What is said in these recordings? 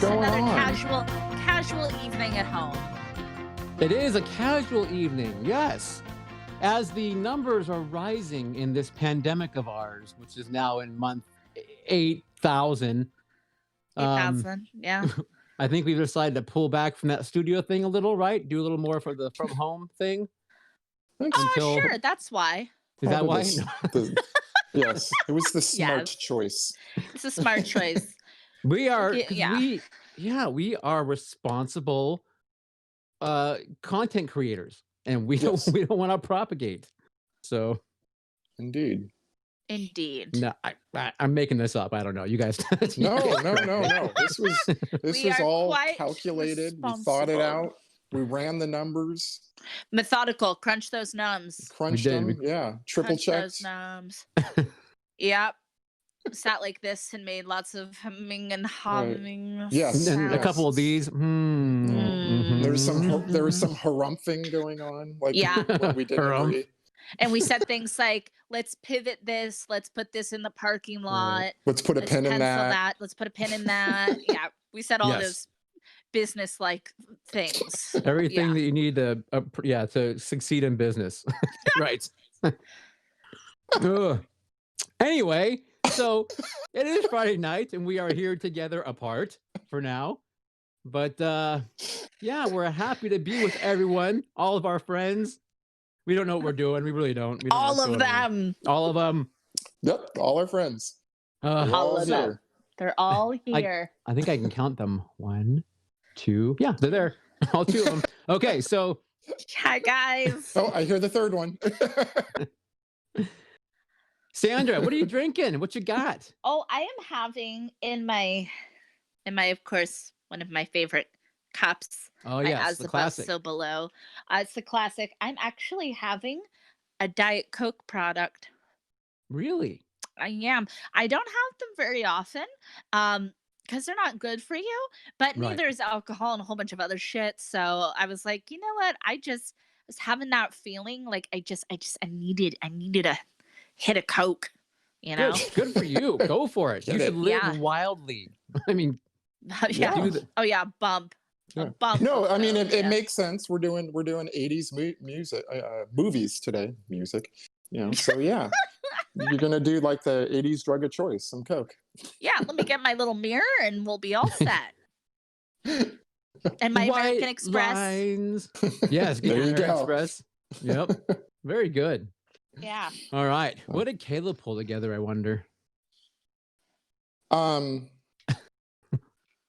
going another on? casual evening at home. It is a casual evening, yes. As the numbers are rising in this pandemic of ours, which is now in month 8,000, um, 8,000. Yeah. I think we've decided to pull back from that studio thing a little, right? Do a little more for the from home thing Thanks. Oh, until. sure. That's why. Is that Probably why? yes, it was the smart Yes. choice. It's a smart choice. We are, Yeah. because Yeah. we are responsible content creators, and we Yes, don't want to propagate. So indeed. Indeed. no, I'm making this up. I don't know. You guys. No, no, no, no. This We was are all quite calculated. We thought it responsible. out. We ran the numbers, Methodical. Crunch those numbs. crunched did. them. Yeah, triple Crunch those checked. numbs. Yep. Sat like this and made lots of humming and Right. humming Yes, And a couple of sounds. these. There was Mm. some harumphing going on, like Yeah. when we didn't Harumph. agree. And we said things like, let's pivot this, let's put this in the parking Right. lot, Let's put a let's pin in pencil that. that, let's put a pin in that. Yeah. We said all Yes. those business-like things. Everything Yeah. that you need to succeed in business. Right. Ugh. Anyway, so it is Friday night and we are here together apart for now. But yeah, we're happy to be with everyone, all of our friends. We don't know what we're doing. We really don't. We don't know All what's of going on. them. All of them. Yep, all our friends. They're Uh, All all of them. here. They're all here. I think I can count them. 1, 2. Yeah, they're there. All 2 of them. Okay, so Hi, guys. Oh, I hear the third one. Sandra, what are you drinking? What you got? Oh, I am having in my, of course, one of my favorite cups. Oh my yes, As the above, classic. so below. It's the classic. I'm actually having a Diet Coke product. Really? I am. I don't have them very often, because they're not good for you. But Right. neither is alcohol and a whole bunch of other shit. So I was like, you know what? I just was having that feeling like I needed a hit a Coke. You know? Good for you. Go for it. You Get should it. live Yeah. wildly. I mean, Yeah. do the Oh yeah, bump. A Yeah. bump. No, of I mean those, it yeah. makes sense. We're doing 80s music, movies today. Music, So yeah, you're gonna do like the 80s drug of choice, some Coke. Yeah, let me get my little mirror and we'll be all set. And my white American Express. lines. Yes, get There your you American go. Express. Yep. Very good. Yeah. All right. What did Caleb pull together, I wonder?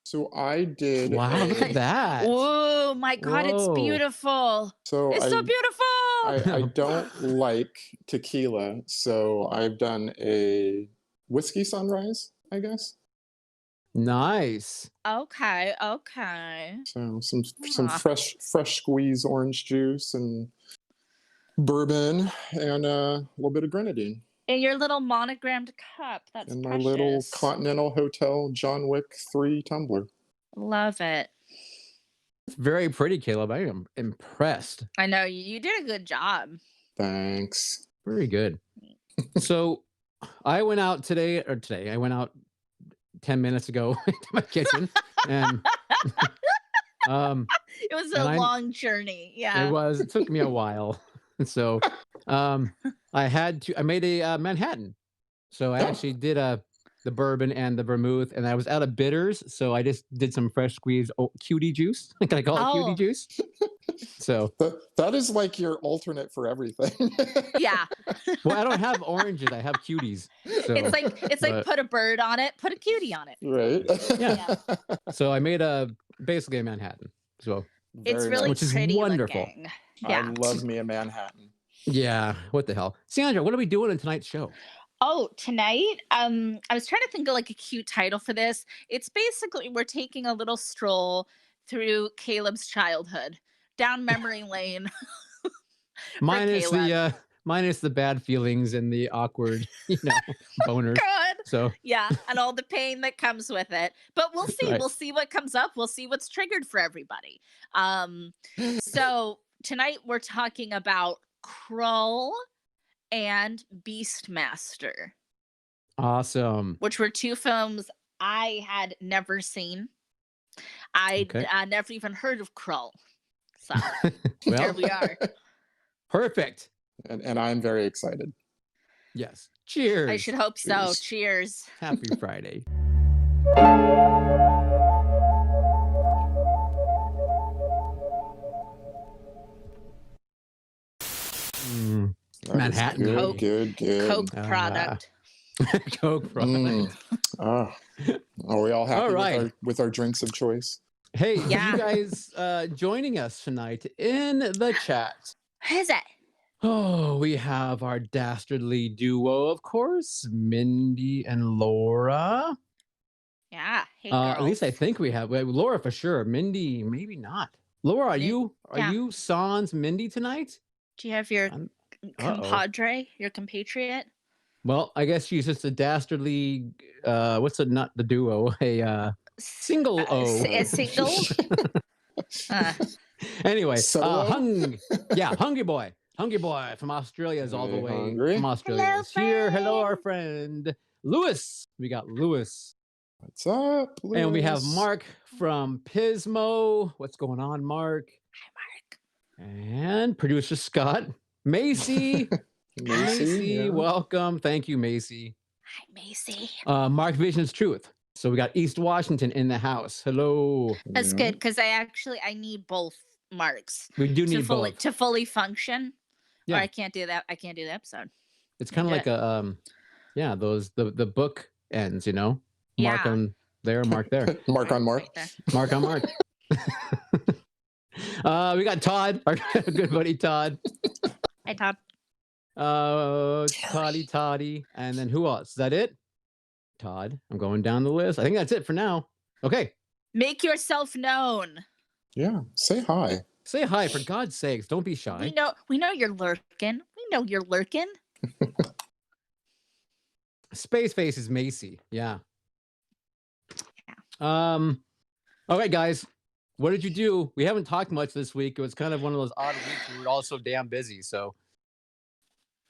So I did. Wow, look at that. Oh my God, it's Whoa. beautiful. So It's so beautiful. I don't like tequila, so I've done a whiskey sunrise, I guess. Nice. Okay. Okay. So some Ah. fresh squeeze orange juice and bourbon and a little bit of grenadine. In your little monogrammed cup. That's And my precious. little Continental Hotel John Wick 3 tumbler. Love it. It's very pretty, Caleb. I am impressed. I know you did a good job. Thanks. Very good. So I went out today. I went out 10 minutes ago into my kitchen and It was a long journey. Yeah. it took me a while. So I made a Manhattan. So I actually did the bourbon and the vermouth, and I was out of bitters, so I just did some fresh squeezed cutie juice. Can I call it cutie juice? So that is like your alternate for everything. Yeah. Well, I don't have oranges, I have cuties. So It's like put a bird on it, put a cutie on it. Right. Yeah. So I made basically a Manhattan. So It's Very really nice. Which is pretty wonderful. looking. Yeah. I love me a Manhattan. yeah, what the hell, Sandra? What are we doing in tonight's show? Oh, tonight, I was trying to think of like a cute title for this. It's basically we're taking a little stroll through Caleb's childhood, down memory lane. Minus Caleb. the bad feelings and the awkward, boners. God. So Yeah, and all the pain that comes with it. But we'll see. Right. We'll see what comes up. We'll see what's triggered for everybody. So tonight we're talking about Krull and awesome. which were 2 films I had never seen. I Okay. never even heard of Krull. So Well, here we are. perfect. And I'm very excited. Yes. I Cheers. should hope so. Cheers. Cheers. Happy Friday. Mm, That is Manhattan. Good, good, good. Coke product. Coke product. Mm. Ah. Are we all happy All right. with our drinks of choice? Hey, Yeah. you guys joining us tonight in the chat. Who is it? Oh, we have our dastardly duo, of course, Mindy and Laura. Yeah. Hey, At least I girls. think we have well, Laura for sure. Mindy, maybe not. Laura, are you yeah. sans Mindy tonight? Do you have your compadre, your compatriot? Well, I guess she's just a dastardly. What's the not the duo? A single O. A single. Anyway, Solo? Hungry Boy. Hungry Boy from Australia is all the Hey, way hungry? from Australia. Hello, is here. Hello, our friend. friend Lewis. We got Lewis. What's up, Lewis? And we have Mark from Pismo. What's going on, Mark? Hi, Mark. And producer Scott. Macy. Macy, yeah. welcome. Thank you, Macy. Hi, Macy. Mark Vision's Truth. So we got East Washington in the house. Hello. That's good because I need both Marks. We do need both both. to fully function. Yeah. Or I can't do that. I can't do the episode. It's kind of like a those the book ends, you know? Mark Yeah. on there, Mark there. Mark on Mark. Right there. Mark on Mark. We got Todd, our good buddy Todd. Hi, Todd. Toddy. And then who else? Is that it? Todd. I'm going down the list. I think that's it for now. Okay. Make yourself known. Yeah. Say hi. Say hi, for God's sakes. Don't be shy. We know you're lurking. We know you're lurking. Space Face is Macy. Yeah. All right, guys. What did you do? We haven't talked much this week. It was kind of one of those odd weeks. We were all so damn busy. So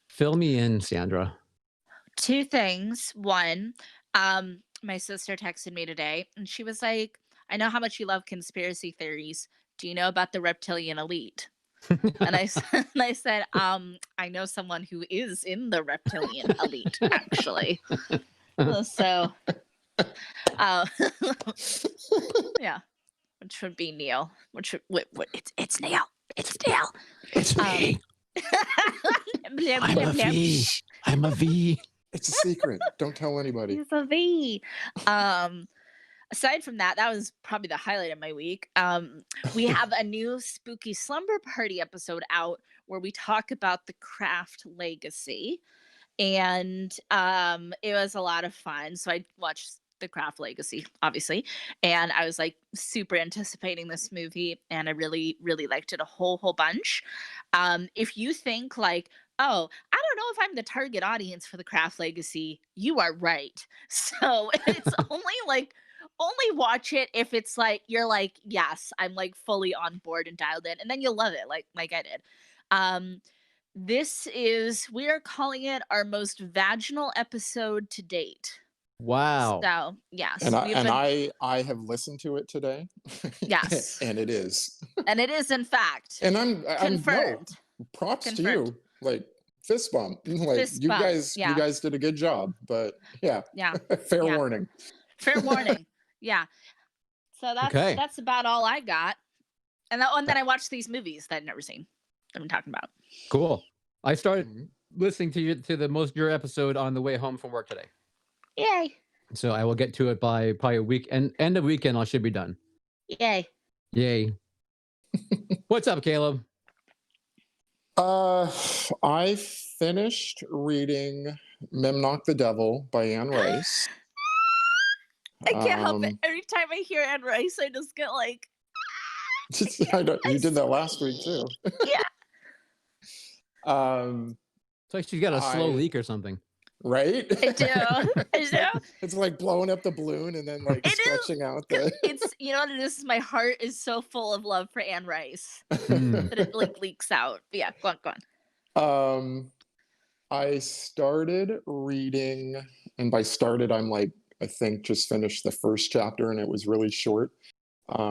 fill me in, Sandra. Two things. One, my sister texted me today and she was like, I know how much you love conspiracy theories. Do you know about the reptilian elite? And I said, I know someone who is in the reptilian elite, actually. So, yeah, which would be Neil. It's Neil. It's Neil. It's me. I'm a V. It's a secret. Don't tell anybody. He's a V. Aside from that, that was probably the highlight of my week. We have a new Spooky Slumber Party episode out where we talk about the craft legacy. And it was a lot of fun. So I watched the craft legacy, obviously. And I was like super anticipating this movie. And I really, really liked it a whole bunch. If you think like, oh, I don't know if I'm the target audience for the craft legacy, you are right. So it's only watch it if it's like you're like, yes, I'm like fully on board and dialed in, and then you'll love it like I did. We are calling it our most vaginal episode to date. Wow. So yes. And I have listened to it today. Yes. And it is. And it is in fact. And I'm confirmed. No, props Confirmed. to you. Like fist bump. Like Fist you bump, guys yeah. you guys did a good job. But yeah. Yeah. Fair Yeah. warning. Fair warning. Yeah. So that's about all I got. And then I watched these movies that I'd never seen. I've been talking about. Cool. I started listening to your episode on the way home from work today. Yay. So I will get to it by probably a week and end of weekend. I should be done. Yay. What's up, Caleb? I finished reading Memnoch the Devil by Anne Rice. I can't help it. Every time I hear Anne Rice, I just get like. You did that last week too. Yeah. It's like she's got a slow leak or something. Right? I do. It's like blowing up the balloon and then like stretching out the. It's what it is. My heart is so full of love for Anne Rice that it like leaks out. But yeah, go on. I started reading, and by started, I'm like, I think just finished the first chapter, and it was really short.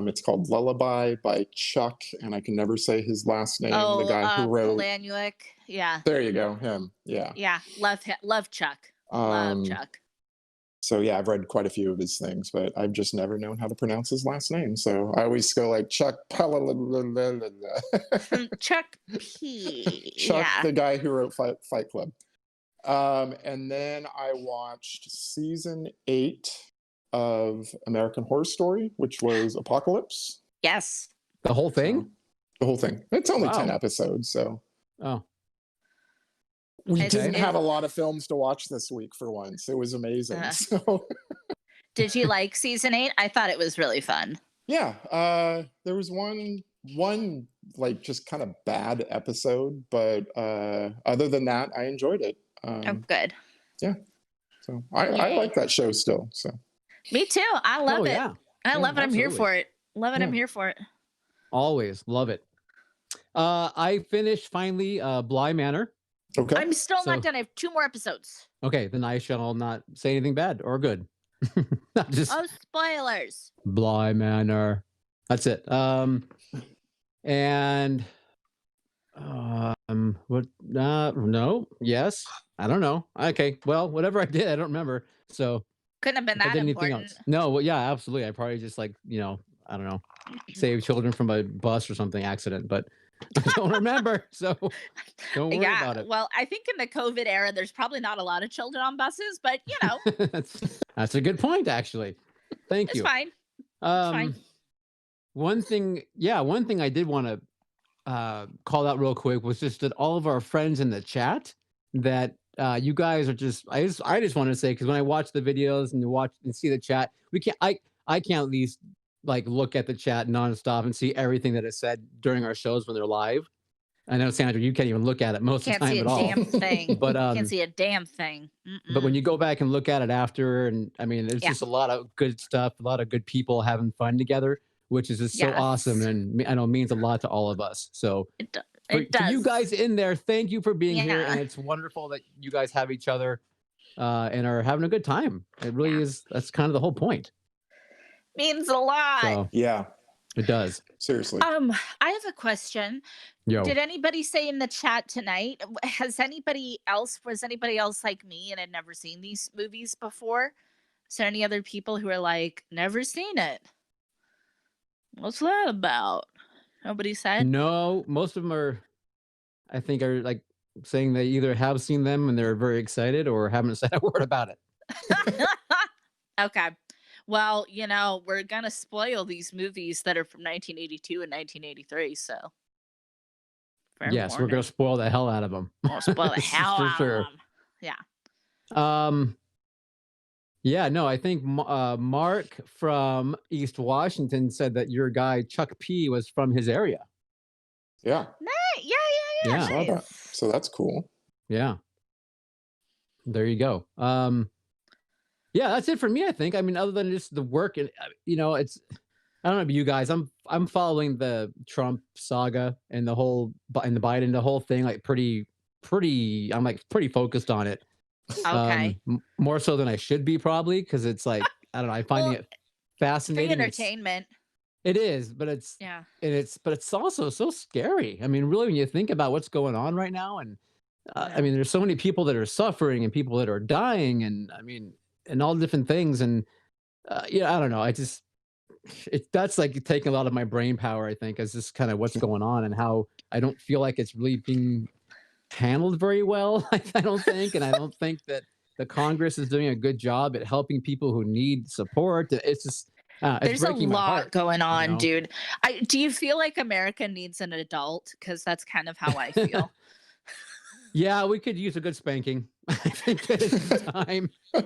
It's called Lullaby by Chuck, and I can never say his last name. The Oh, guy who wrote. Lanuik. Yeah. There you go, him. Yeah. Yeah. Love him. Love Chuck. Love Chuck. So yeah, I've read quite a few of his things, but I've just never known how to pronounce his last name. So I always go like Chuck. Chuck P. Chuck, Yeah. the guy who wrote Fight Club. And then I watched season 8 of American Horror Story, which was Apocalypse. Yes. The whole thing? So, the whole thing. It's only Wow. 10 episodes, so. Oh. We It's- didn't have a lot of films to watch this week for once. It was amazing. So Did you like season 8? I thought it was really fun. yeah, there was one like just kind of bad episode, but other than that, I enjoyed it. Oh, good. Yeah, so I like that show still. So Me too. I love it. Yeah. I Yeah, love it. I'm here absolutely. for it. Love it. I'm Yeah. here for it. Always love it. I finished finally Bly Manor. okay, I'm still So- not done. I have 2 more episodes. Okay, then I shall not say anything bad or good. Just Oh, spoilers. Bly Manor. That's it. And what? No. Yes. I don't know. Okay. Well, whatever I did, I don't remember. So Couldn't have been if I that did anything important. else. No. Well, yeah, absolutely. I probably just I don't know, save children from a bus or something accident, but I don't remember. So don't worry about it. Well, I think in the COVID era, there's probably not a lot of children on buses, but you know, that's a good point, actually. Thank it's you. fine. fine. One thing I did want to call out real quick was just that all of our friends in the chat that you guys are just I just want to say, because when I watch the videos and see the chat, I can't at least look at the chat nonstop and see everything that is said during our shows when they're live. I know, Sandra, you can't even look at it most of the Can't time see a at all. damn thing. But Can't see a damn thing. but when you go back and look at it after, and I mean, there's Yeah. just a lot of good stuff, a lot of good people having fun together, which is just so awesome, Yes. and I know means a lot to all of us. So It for does. you guys in there, thank you for being here, Yeah. and it's wonderful that you guys have each other and are having a good time. It really is. That's kind of the whole point. means a lot. So yeah, it does. seriously. I have a question. Yo, Did anybody say in the chat tonight, was anybody else like me and had never seen these movies before? Is there any other people who are like, never seen it? What's that about? Nobody said? no, most of them I think are saying they either have seen them and they're very excited, or haven't said a word about it. Okay. Well, we're going to spoil these movies that are from 1982 and 1983, so. fair Yes, we're warning. gonna spoil the hell out of them. We'll spoil the hell For out sure. of them. Yeah, no, I think Mark from East Washington said that your guy Chuck P was from his area. Yeah, Yeah. Yeah. I saw that. Nice. So that's cool. Yeah. There you go. Yeah, that's it for me, I think. I mean, other than just the work, and it's I don't know about you guys. I'm following the Trump saga and the Biden, the whole thing, pretty I'm pretty focused on it. Okay. More so than I should be, probably, because it's I don't know, I'm finding Well, it Free fascinating. entertainment. It is, but it's Yeah. but it's also so scary. I mean, really, when you think about what's going on right now, and I Yeah. mean, there's so many people that are suffering and people that are dying, and I mean, and all different things, and I don't know. That's taking a lot of my brain power, I think, as just kind of what's going on and how I don't feel like it's really being handled very well. I don't think, and I don't think that the Congress is doing a good job at helping people who need support. It's just it's There's a breaking my lot heart. going on, know? dude. Do you feel like America needs an adult? Because that's kind of how I feel. Yeah, we could use a good spanking. I think that it's time. I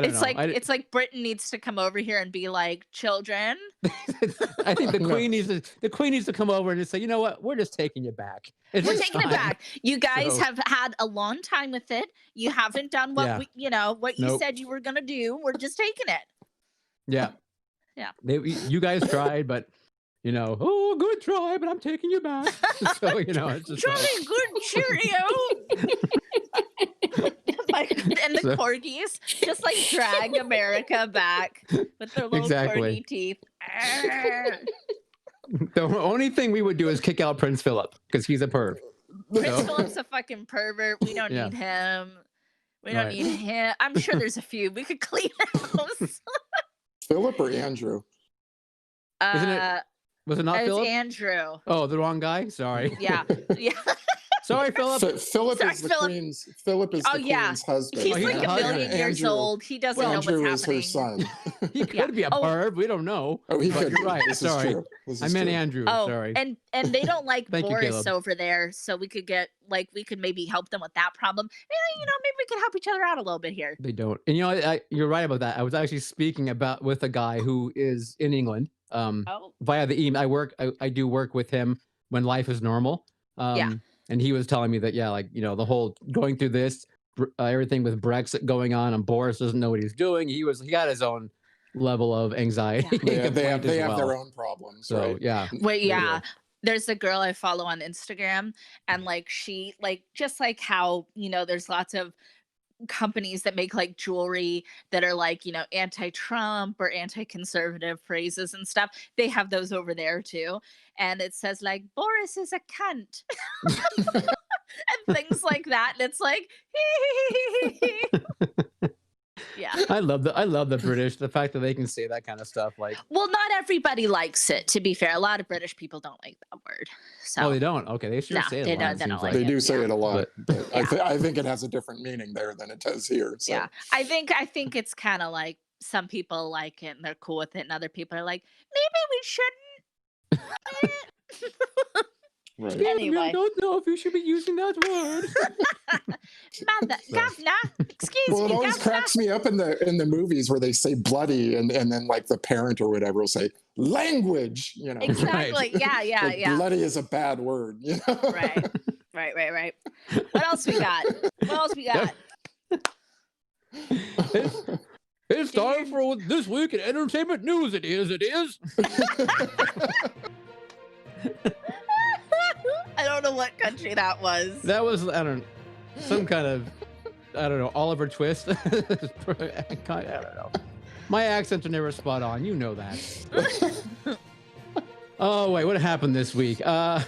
don't It's know. it's like Britain needs to come over here and be like, children. I think the No. queen needs to come over and just say, you know what, we're just taking it back. It's We're just taking it time." back. You guys So- have had a long time with it. You haven't done what Yeah. what you Nope. said you were gonna do. We're just taking it. Yeah. Yeah. You guys tried, but oh, good try, but I'm taking you back. So it's just Jolly good Cheerio. My like, and the So- corgis just like drag America back with their little Exactly. corgi teeth. The only thing we would do is kick out Prince Philip because he's a perv. Prince So- Philip's a fucking pervert. We don't Yeah. need him. We don't Right. need him. I'm sure there's a few. We could clean house. Philip or Andrew? Isn't it- Was it not it's Philip? Andrew. Oh, the wrong guy. Sorry. Yeah. Yeah. Sorry, Philip. Philip Sorry, is the Philip. queen's. Philip is Oh, the yeah. queen's husband. He's he's like a a husband. million years Andrew- old. He doesn't know Andrew what's is her happening. son. He could Yeah. be a Oh. perv. We don't know. Oh, he But could. you're right. This is Sorry. true. This I is meant true. Andrew. Oh, Sorry. and they don't like Thank you, Boris Caleb. over there, so we could get like we could maybe help them with that problem. Maybe we could help each other out a little bit here. They don't. And you're right about that. I was actually speaking with a guy who is in England. Oh, Via the email. I do work with him when life is normal. Yeah. And he was telling me that, the whole going through this, everything with Brexit going on, and Boris doesn't know what he's doing. He got his own level of anxiety. Yeah. and They have complaint as well. their own problems. So right? yeah. wait, They yeah. do. There's a girl I follow on Instagram, and like she like just like how there's lots of companies that make like jewelry that are like anti-Trump or anti-conservative phrases and stuff. They have those over there too, and it says like Boris is a cunt and things like that. And it's like, yeah. I love the British. The fact that they can say that kind of stuff. Like, Well, not everybody likes it. To be fair, a lot of British people don't like that word. So oh, they don't. Okay, they sure No, say it they a lot. don't- it they seems don't like. They it, do say yeah. it a lot, but Yeah. I think it has a different meaning there than it does here. So. yeah, I think it's kind of like some people like it and they're cool with it, and other people are like, maybe we shouldn't. Right. Yeah, Anyway. I don't know if you should be using that word. Mother, So- governor, excuse Well, it me, always governor. cracks me up in the movies where they say bloody and then like the parent or whatever will say language, Exactly. Yeah, yeah, Like, yeah. bloody is a bad word, Right. Right. What else we got? It's time for this week in entertainment news. It is. I don't know what country that was. That was some kind of Oliver Twist. I don't know. My accents are never spot on. You know that. Oh wait, what happened this week? Hey,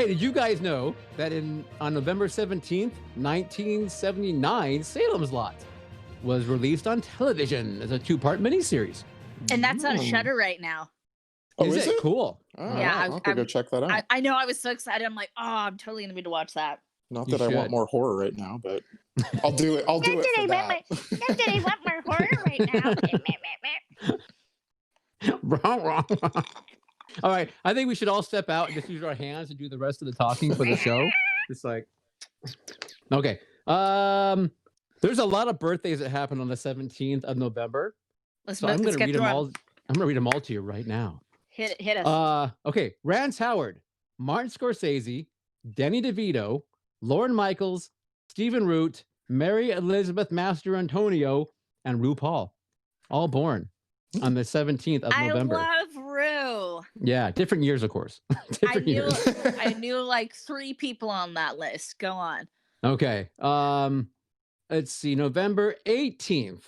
did you guys know that on November 17th, 1979, Salem's Lot was released on television as a 2-part miniseries? And that's on Mm. Shudder right now. Oh, is it? Cool. Oh, Yeah, I'll have to go check that out. I know. I was so excited. I'm like, oh, I'm totally gonna need to watch that. Not You that I want should. more horror right now, but I'll do it. I'll do it for that. Not that I want more horror right now. Wrong. All right. I think we should all step out and just use our hands and do the rest of the talking for the show. It's like, okay. There's a lot of birthdays that happen on the 17th of November. Let's So I'm going to get read through them 'em. all. I'm going to read them all to you right now. Hit us. Okay. Rance Howard, Martin Scorsese, Danny DeVito, Lorne Michaels, Stephen Root, Mary Elizabeth Master Antonio, and RuPaul, all born on the 17th of November. I love Rue. Yeah, different years, of course. Different knew- years. I knew like 3 people on that list. Go on. Okay. Let's see. November 18th.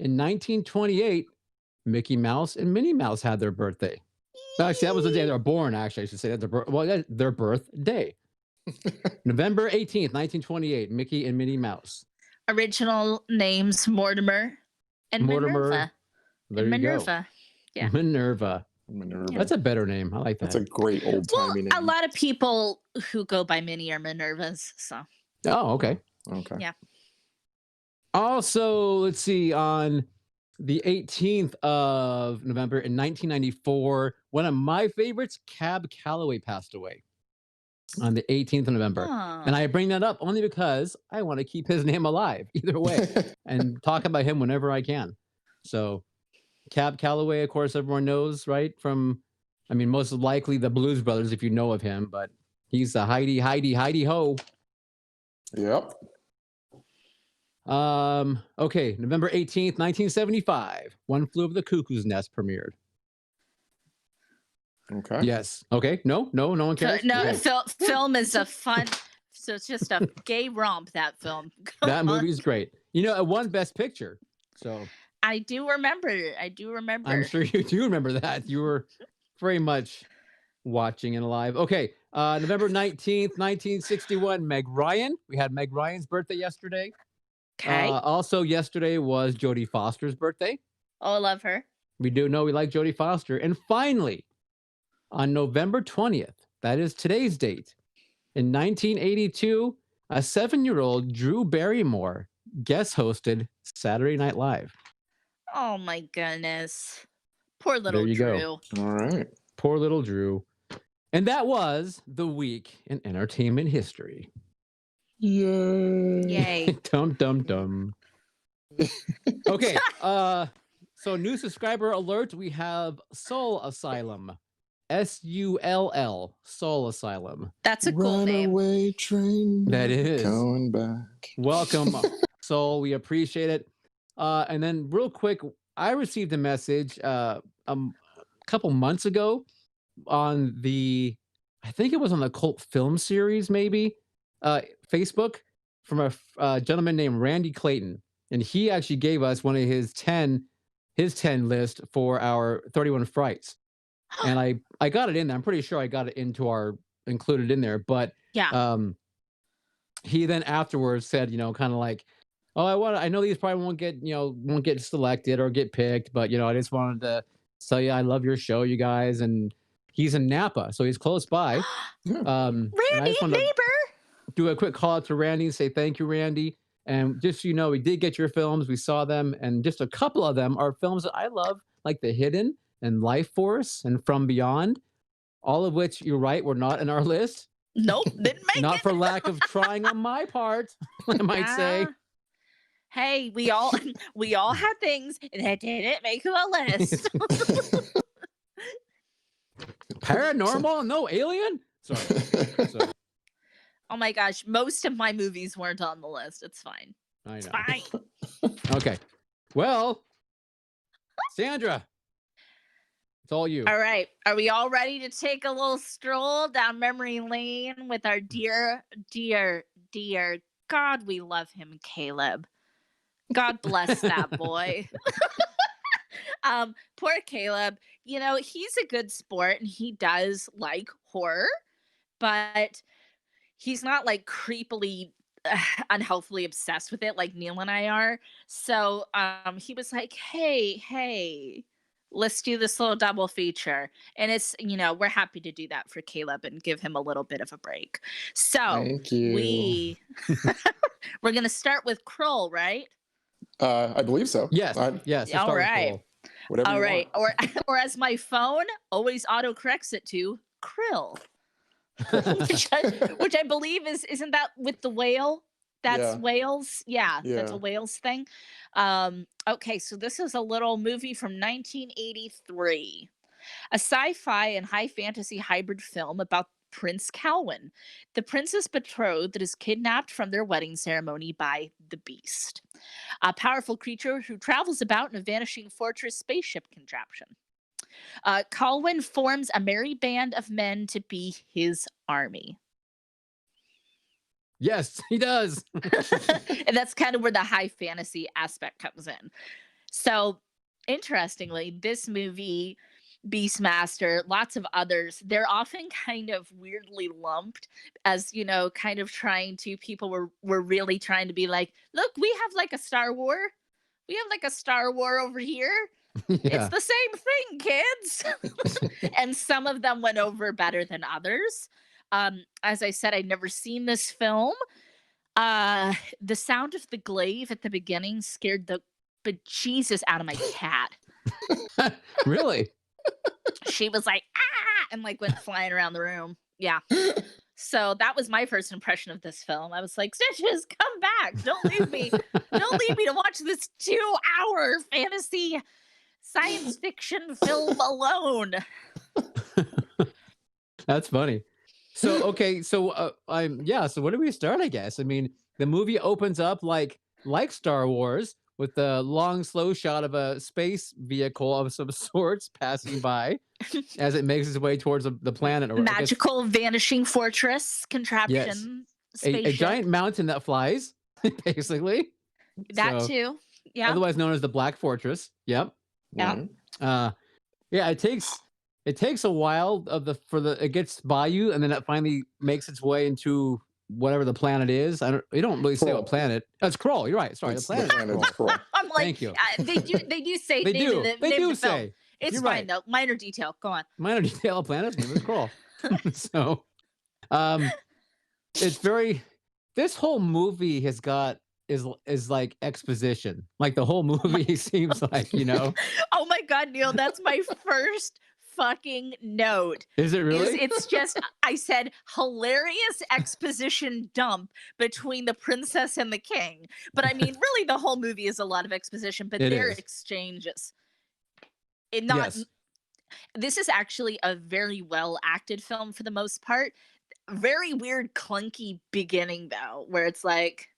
In 1928, Mickey Mouse and Minnie Mouse had their birthday. Actually, that was the day they were born, actually. I should say that their birthday. November 18th, 1928, Mickey and Minnie Mouse. Original names Mortimer and Mortimer. Minerva. There And you Minerva. Yeah. go. Minerva. Minerva. That's a better name. I like that. That's a great old Well, timey name. a lot of people who go by Minnie are Minervas. So Oh, okay. Okay. Yeah. Also, let's see, on the 18th of November in 1994, one of my favorites, Cab Calloway, passed away on the 18th of November. And I bring that up only because I want to keep his name alive either way and talk about him whenever I can. So Cab Calloway, of course, everyone knows, right? From, most likely the Blues Brothers, if you know of him, but he's the Heidi Ho. Yep. Okay, November 18th, 1975, One Flew Over the Cuckoo's Nest premiered. Okay. Yes. Okay. No one cares. no, Okay. film is a fun. So it's just a gay romp, that film. Come That on. movie is great. You know, it won Best Picture. So I do remember. I'm sure you do remember that. You were very much watching and alive. Okay. November 19th, 1961, Meg Ryan. We had Meg Ryan's birthday yesterday. Okay. Also, yesterday was Jodie Foster's birthday. Oh, I love her. We do know we like Jodie Foster. And finally, on November 20th, that is today's date, in 1982, a 7-year-old Drew Barrymore guest hosted Saturday Night Live. Oh my goodness. Poor little There you Drew. go. All right. Poor little Drew. And that was the week in entertainment history. Yay. Yay. Dum dum dum. Okay. So new subscriber alert. We have Soul Asylum. SULL. Soul Asylum. That's a cool name. Runaway train. That is. Going back. Welcome, Soul. We appreciate it. And then real quick, I received a message a couple months ago on the, I think it was on the Cult Film Series, maybe, Facebook, from a gentleman named Randy Clayton. And he actually gave us one of his 10 list for our 31 Frights. And I got it in there. I'm pretty sure I got it included in there. But Yeah. he then afterwards said, kind of like, oh, I know these probably won't get selected or get picked, but I just wanted to tell you I love your show, you guys. And he's in Napa, so he's close by. And I Randy, just wanted to neighbor. do a quick call out to Randy and say thank you, Randy. And just so you know, we did get your films. We saw them, and just a couple of them are films that I love, like The Hidden and Life Force and From Beyond, all of which, you're right, were not in our list. Nope, didn't make Not it. for lack of trying on my part, I might say. Hey, we all had things that didn't make the list. Paranormal? No alien? Sorry. Oh my gosh, most of my movies weren't on the list. It's fine. I know. It's fine. Okay. Well, Sandra, it's all you. All right. Are we all ready to take a little stroll down memory lane with our dear God, we love him, Caleb. God bless that boy. Poor Caleb. He's a good sport and he does like horror, but he's not like creepily unhealthily obsessed with it like Neil and I are. So he was like, hey, let's do this little double feature. And it's, we're happy to do that for Caleb and give him a little bit of a break. So Thank you. we're going to start with Krull, right? I believe so. Yes. Yes. All right. Whatever All right. want. Or as my phone always autocorrects it to, Krill. which I believe isn't that with the whale? That's whales. Yeah, that's a whales thing. Okay, so this is a little movie from 1983, a sci-fi and high fantasy hybrid film about Prince Calwyn, the prince's betrothed that is kidnapped from their wedding ceremony by the Beast, a powerful creature who travels about in a vanishing fortress spaceship contraption. Calwyn forms a merry band of men to be his army. Yes, he does. And that's kind of where the high fantasy aspect comes in. So, interestingly, this movie, Beastmaster, lots of others, they're often kind of weirdly lumped as, kind of people were really trying to be like, look, we have like a Star War. We have like a Star War over here. It's the same thing, kids. And some of them went over better than others. As I said, I'd never seen this film. The sound of the glaive at the beginning scared the bejesus out of my cat. Really? She was like, ah, and like went flying around the room. Yeah. So that was my first impression of this film. I was like, Stitches, come back. Don't leave me. Don't leave me to watch this 2-hour fantasy science fiction film alone. That's funny. So okay, so so where do we start? I guess. I mean, the movie opens up like Star Wars with the long slow shot of a space vehicle of some sorts passing by as it makes its way towards the planet. Or magical vanishing fortress contraption. spaceship. giant mountain that flies, basically. That So, too. Yeah. otherwise known as the Black Fortress. Yep. Yeah. Right. Yeah, it takes a while it gets by you, and then it finally makes its way into whatever the planet is. You don't really say what Krull. planet. Oh, it's Krull. You're right. Sorry, It's the the planet is planet Krull. Krull. I'm like, Thank you. they do say They name do. of the They name do of the film. say. It's You're fine right. though. Minor detail. Go on. Minor detail planet's name is Krull. So, um, it's very. This whole movie is like exposition. Like the whole movie seems like, Oh my god, Neil, that's my first fucking note. Is it Is really? it's just I said hilarious exposition dump between the princess and the king. But I mean, really the whole movie is a lot of exposition, but It their is. exchanges. It not Yes. This is actually a very well acted film for the most part. Very weird, clunky beginning though, where it's like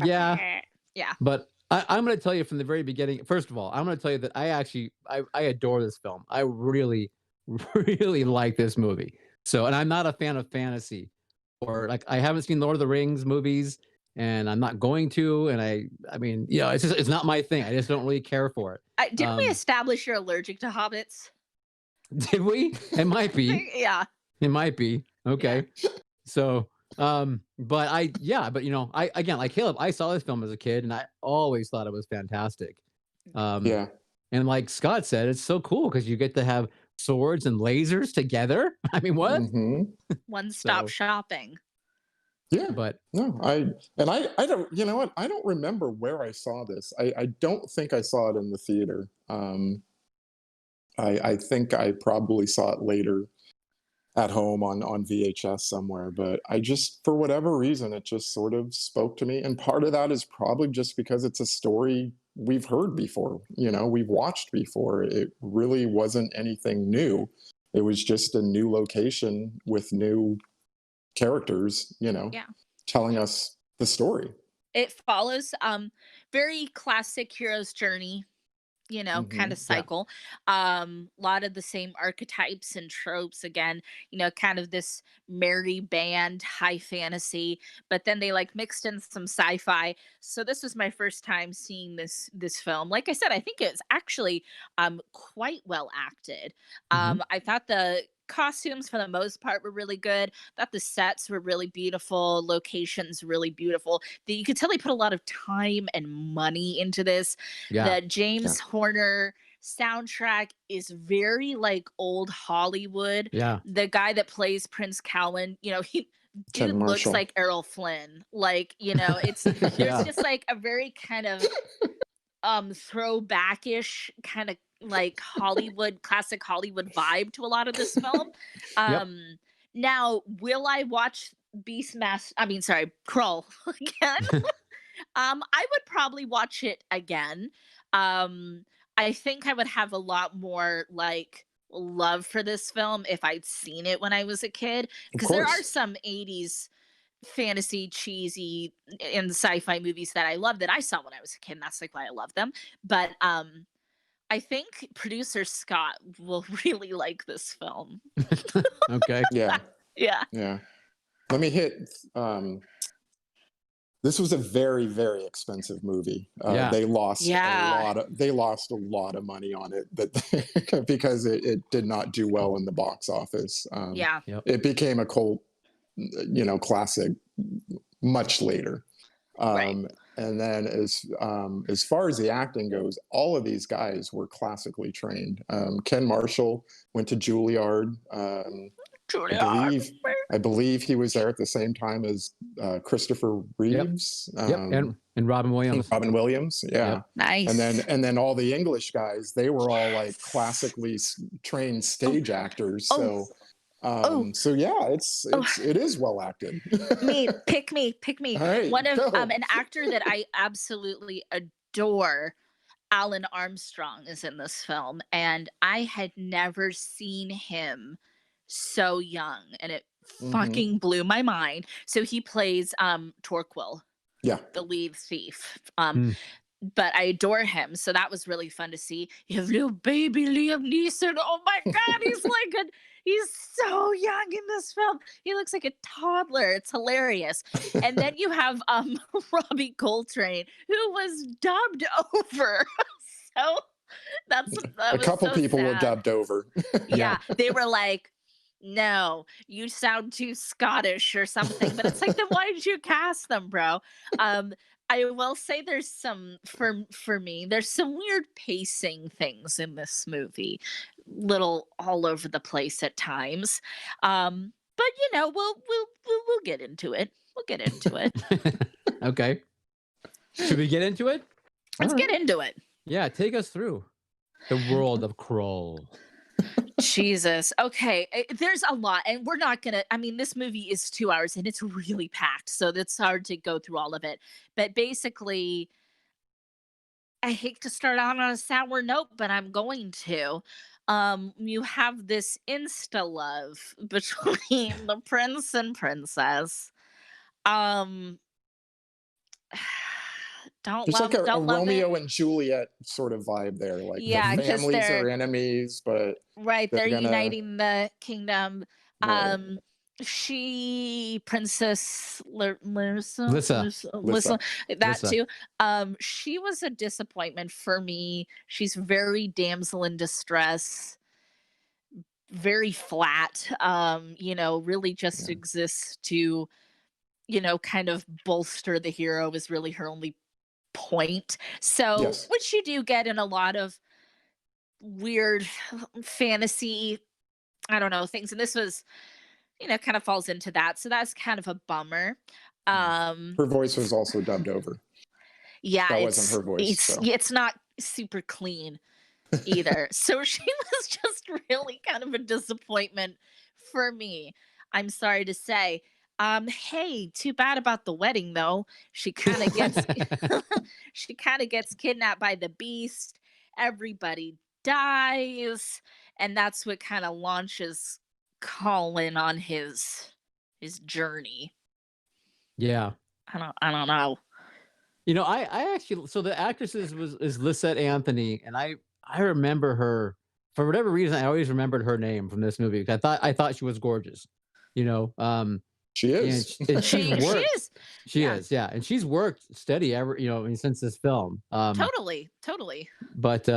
Yeah. yeah. But I'm going to tell you from the very beginning. First of all, I'm going to tell you that I adore this film. I really, really like this movie. So, and I'm not a fan of fantasy, or like I haven't seen Lord of the Rings movies, and I'm not going to. And I mean, it's not my thing. I just don't really care for it. Didn't we establish you're allergic to hobbits? Did we? It might be. Yeah. It might be. Okay. So, but I again, like Caleb, I saw this film as a kid and I always thought it was fantastic. Yeah. And like Scott said, it's so cool because you get to have swords and lasers together. I mean, what? Mhm. One-stop So- shopping. Yeah. But No, I don't, you know what? I don't remember where I saw this. I don't think I saw it in the theater. I think I probably saw it later at home on VHS somewhere, but I just, for whatever reason, it just sort of spoke to me. And part of that is probably just because it's a story we've heard before, we've watched before. It really wasn't anything new. It was just a new location with new characters, telling us the story. It follows very classic hero's journey, kind of cycle. A lot of the same archetypes and tropes again, kind of this merry band, high fantasy, but then they like mixed in some sci-fi. So this was my first time seeing this film. Like I said, I think it's actually quite well acted. I thought the costumes for the most part were really good. Thought the sets were really beautiful, locations really beautiful. You could tell they put a lot of time and money into this. yeah, The James Horner soundtrack is very like old Hollywood. yeah, The guy that plays Prince Callan, he Ken dude looks Marshall. like Errol Flynn. Like, it's there's Yeah. just like a very kind of throwbackish kind of like classic Hollywood vibe to a lot of this film. Now, will I watch Krull again? I would probably watch it again. I think I would have a lot more like love for this film if I'd seen it when I was a kid, because there are some 80s fantasy cheesy and sci-fi movies that I love that I saw when I was a kid, and that's like why I love them. But I think producer Scott will really like this film. Okay. Yeah. Yeah. Let me hit. This was a very, very expensive movie. They lost a lot of money on it, because it did not do well in the box office. It became a cult, classic much later. Right. And then as far as the acting goes, all of these guys were classically trained. Ken Marshall went to Juilliard. I believe he was there at the same time as Christopher Reeves. And Robin Williams. Robin Williams, yeah. Yep. Nice. And then all the English guys, they were all like classically trained stage actors. So yeah, it is well acted. Pick me. All right, One of go. an actor that I absolutely adore, Alan Armstrong, is in this film, and I had never seen him so young, and it fucking blew my mind. So he plays Torquil, Yeah. the lead thief. but I adore him. So that was really fun to see. You have little baby Liam Neeson. Oh my God, he's so young in this film. He looks like a toddler. It's hilarious. And then you have Robbie Coltrane, who was dubbed over. So that A was couple so people were sad. dubbed over. Yeah, they were like, no, you sound too Scottish or something. But it's like, then why did you cast them, bro? Um, I will say there's some for me, there's some weird pacing things in this movie, little all over the place at times. But we'll get into it. We'll get into it. Okay. Should we get into it? Let's get into it. Yeah, take us through the world of Krull. Jesus. Okay. There's a lot, and we're not gonna. I mean, this movie is 2 hours and it's really packed, so it's hard to go through all of it. But basically, I hate to start out on a sour note, but I'm going to. You have this insta love between the prince and princess. Um, don't There's love, like a don't love it. Romeo and Juliet sort of vibe there. Like Yeah, the 'cause families they're are enemies, but right. they're They're gonna uniting the kingdom. right. She Princess Larissa, Lissa. Lissa, that Lissa. too. She was a disappointment for me. She's very damsel in distress, very flat. Really just Yeah. exists to, kind of bolster the hero is really her only point. So, Yes. which you do get in a lot of weird fantasy, I don't know, things. And this was, kind of falls into that. So that's kind of a bummer. Her voice was also dubbed over. Yeah, That wasn't her voice. So. it's not super clean either. So she was just really kind of a disappointment for me. I'm sorry to say. Hey, too bad about the wedding though. She kind of gets she kind of gets kidnapped by the beast. Everybody dies, and that's what kind of launches Colin on his journey. Yeah. I don't know. I actually, so the actress is Lisette Anthony, and I remember her for whatever reason. I always remembered her name from this movie because I thought she was gorgeous. She is. And she's She worked. is. She Yeah. is, yeah, and she's worked steady ever, since this film. Totally. But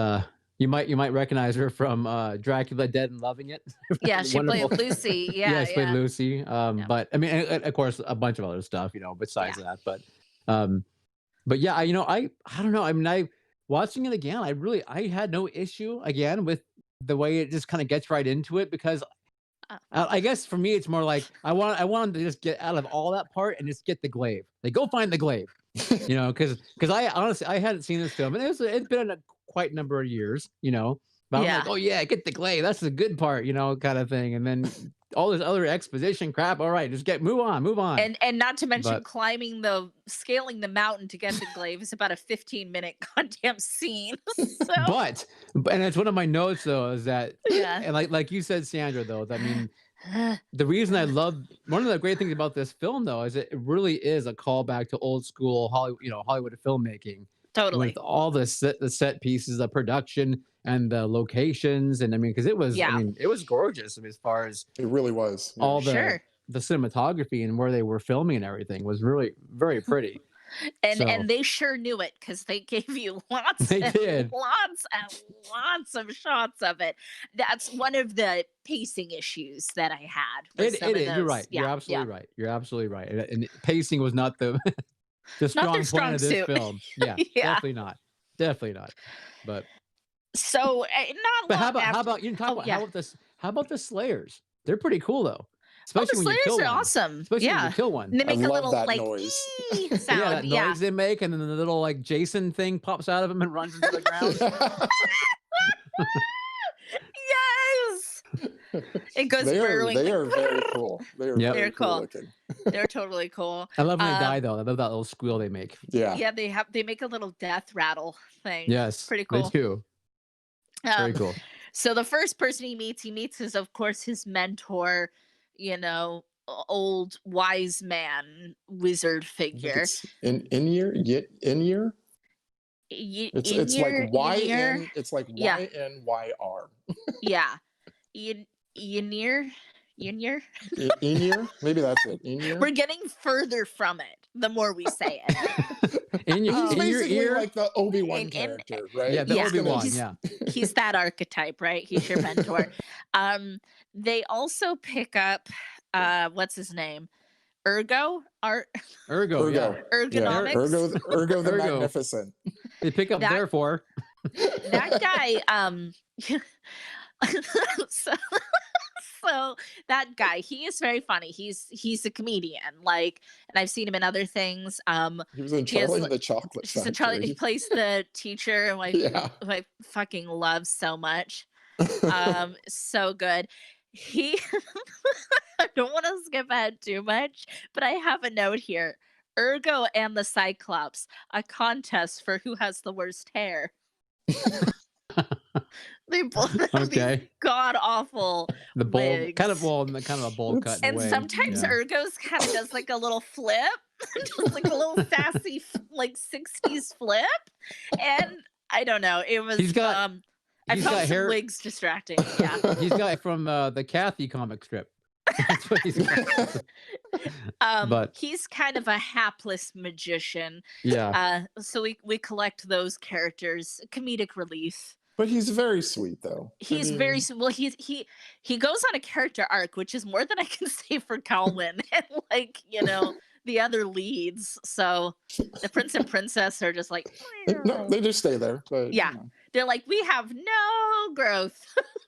you might recognize her from Dracula Dead and Loving It. Yeah, she Wonderful. played Lucy. Yeah, Yeah, she played Lucy. Yeah. But I mean, and of course, a bunch of other stuff, besides that. But yeah, I don't know. I mean, I watching it again, I had no issue again with the way it just kind of gets right into it because I guess for me it's more like I wanted to just get out of all that part and just get the glaive. Like go find the glaive, because I honestly I hadn't seen this film and it's been quite a number of years, But I'm like, oh yeah, get the glaive. That's the good part, kind of thing. And then all this other exposition crap. All right, just move on. And not to mention scaling the mountain to get the glaive is about a 15-minute goddamn scene. So. But it's one of my notes though is that and like you said, Sandra, though, I mean the reason I love one of the great things about this film though is it really is a callback to old school Hollywood filmmaking. Totally. With all the set pieces, the production and the locations, and I mean, because it was, it was gorgeous. I mean, as far as it really was, all the cinematography and where they were filming and everything was really very pretty. And they sure knew it because they gave you lots and lots of shots of it. That's one of the pacing issues that I had. You're right. You're absolutely right. You're absolutely right. And pacing was not the the strong point of this film. Yeah, definitely not. But so not. But how about you talk about how about this? How about the Slayers? They're pretty cool though. Especially when you kill one. Awesome. Especially when you kill one. And they make a little like noise. Sound. Yeah, that noise they make, and then the little like Jason thing pops out of them and runs into the ground. Yes. It goes burrowing. They are very cool. They are very cool looking. They're totally cool. I love when they die though. I love that little squeal they make. Yeah. Yeah, they make a little death rattle thing. Yes. Pretty cool. They do. Very cool. So the first person he meets is of course his mentor, old wise man wizard figure. In year? It's like Ynir. it's like Yeah, YNYR. yeah. Ynir, Ynir. Enir? Maybe that's it. Enir? We're getting further from it the more we say it. In your He's in your basically ear. like the Obi-Wan And character, right? Yeah, the yeah, Obi-Wan. he's Yeah. he's that archetype, right? He's your mentor. They also pick up what's his name? Ergo? Art Ergo. Yeah. Ergo. Yeah. ergonomics. Ergo the Ergo. Magnificent. They pick up That therefore. that guy, so so that guy, he is very funny. He's a comedian, like, and I've seen him in other things. He was in He has Charlie and the Chocolate she's a Charlie. He Factory. plays the teacher Yeah. who I fucking love so much. So good. He I don't want to skip ahead too much, but I have a note here. Ergo and the Cyclops, a contest for who has the worst hair. They both have these Okay. god awful The bold wigs. kind of a bold cut in a And way. sometimes Yeah. Ergo's kind of does like a little flip, just like a little sassy like 60s flip. And I don't know. It was He's got I he's found got some hair. wigs distracting. Yeah. He's got from the Kathy comic strip. That's what he's got. But He's kind of a hapless magician. yeah. So we collect those characters, comedic relief. But he's very sweet, though. He's very well. He goes on a character arc, which is more than I can say for Calwin and like the other leads. So the prince and princess are just like No, they just stay there. But yeah, they're like we have no growth.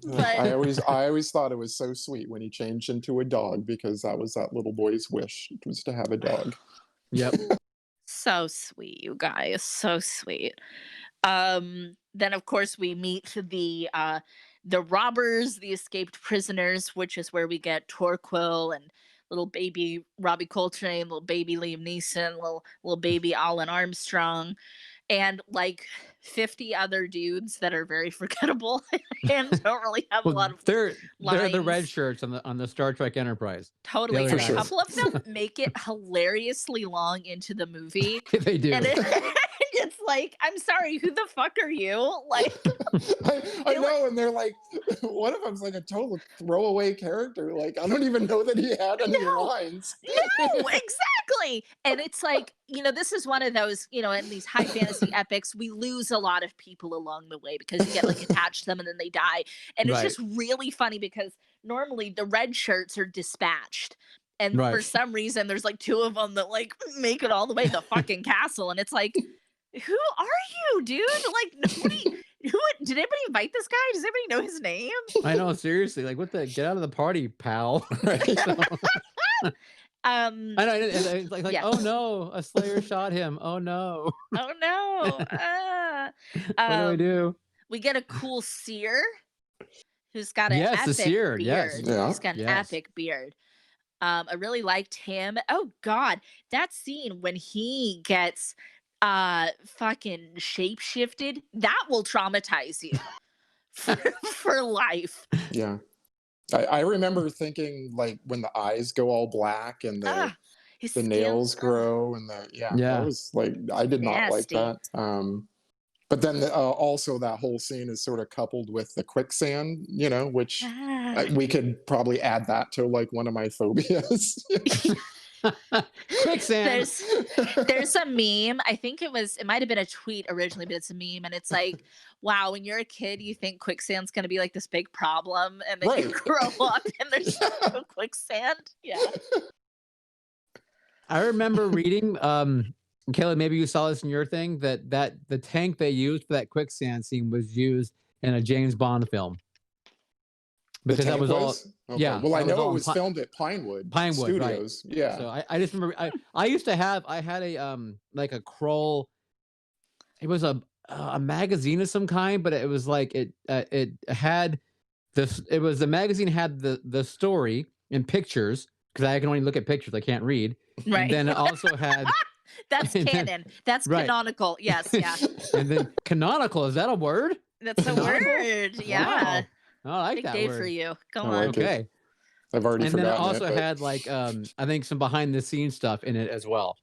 But I always thought it was so sweet when he changed into a dog because that was that little boy's wish, was to have a dog. Yep. so sweet, you guys, so sweet. Then of course we meet the robbers, the escaped prisoners, which is where we get Torquil and little baby Robbie Coltrane, little baby Liam Neeson, little baby Alan Armstrong, and like 50 other dudes that are very forgettable and don't really have a lot of they're the red lines. shirts on the Star Trek Enterprise. Totally. other And a guys. couple of them make it hilariously long into the movie. They do. And it's like, I'm sorry, who the fuck are you? Like, I know, and they're like, one of them's like a total throwaway character. Like, I don't even know that he had any lines. no, exactly. And it's like, this is one of those, in these high fantasy epics, we lose a lot of people along the way because you get like attached to them and then they die. And it's Right. just really funny because normally the red shirts are dispatched. And Right. for some reason, there's like two of them that like make it all the way to the fucking castle. And it's like, who are you, dude? Like, nobody, did anybody invite this guy? Does anybody know his name? I know, seriously. Like, what the? Get out of the party, pal. Right. So, I know. And it's like, Yeah. oh no, a Slayer shot him. Oh no. Oh no. What do I do? We get a cool seer who's got an Yes, the epic seer, beard. yes. Yeah. He's got an Yes. epic beard. I really liked him. Oh God, that scene when he gets fucking shape-shifted, that will traumatize you for life. Yeah. I remember thinking, like, when the eyes go all black and His the skin- nails grow and Yeah. that was like, I did not like Nasty. that. But then also that whole scene is sort of coupled with the quicksand, which we could probably add that to like one of my phobias. Quicksand. There's a meme. I think it might have been a tweet originally, but it's a meme, and it's like, wow, when you're a kid, you think quicksand's gonna be like this big problem, and then you Right. grow up and there's no quicksand. Yeah. I remember reading, Kelly, maybe you saw this in your thing, that the tank they used for that quicksand scene was used in a James Bond film. The Because that tank was all. Okay. Yeah, Well, I that was know all it in was filmed at Pinewood Pinewood, right. Studios. Yeah. So I just remember I used to have I had a like a Krull. It was a magazine of some kind, but it was like it had this. It was the magazine had the story and pictures because I can only look at pictures. I can't read. Right. And then it also had. That's and then- canon. That's right. canonical. Yes. Yeah. And then canonical, is that a word? That's a Canonical? word. Yeah. Wow. Oh, I like Big that day word. for you. Go I on. like it. Okay. I've already And then it forgotten also but- had like I think some behind the scenes stuff in it as well.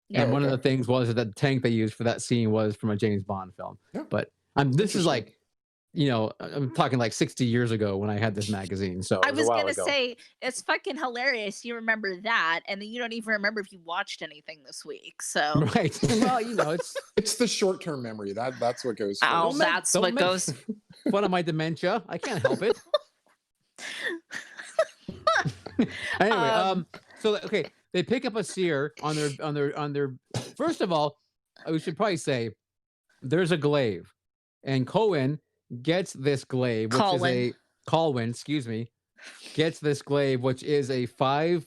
Yeah. And one of the things was that the tank they used for that scene was from a James Bond film. Yeah. But this is Interesting. like, I'm talking like 60 years ago when I had this magazine. So I it was a was while gonna ago. say it's fucking hilarious. You remember that, and then you don't even remember if you watched anything this week. So Right. Well, It's the short-term memory. That's what goes first. oh, that's don't what make goes. fun of my dementia. I can't help it. Anyway, so okay, they pick up a seer on their. First of all, we should probably say there's a glaive, and Cohen gets this glaive, which is a Colwyn, excuse me, gets this glaive, which is a 5.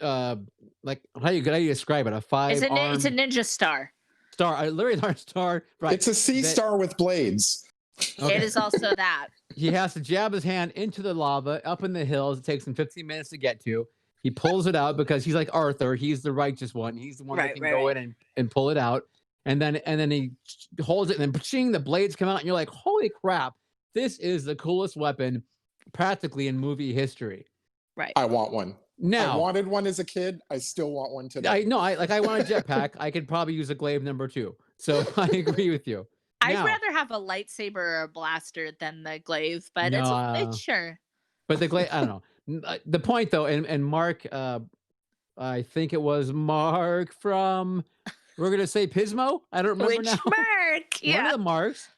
Like how do you describe it? A 5 It's a arm ninja star. star, literally a star. Right, It's a sea star with blades. okay. It is also that. He has to jab his hand into the lava up in the hills. It takes him 15 minutes to get to. He pulls it out because he's like Arthur. He's the righteous one. He's the one that can go in and pull it out. And then he holds it, and then ching, the blades come out, and you're like, holy crap, this is the coolest weapon practically in movie history. Right. I want one. Now, I wanted one as a kid. I still want one today. I want a jetpack. I could probably use a glaive number 2. So I agree with you. I'd Now, rather have a lightsaber or a blaster than the glaive, but No, it's sure. but the glaive, I don't know. The point though, and Mark, I think it was Mark from, we're gonna say Pismo. I don't remember Which now. Mark? One of Yeah. the Marks,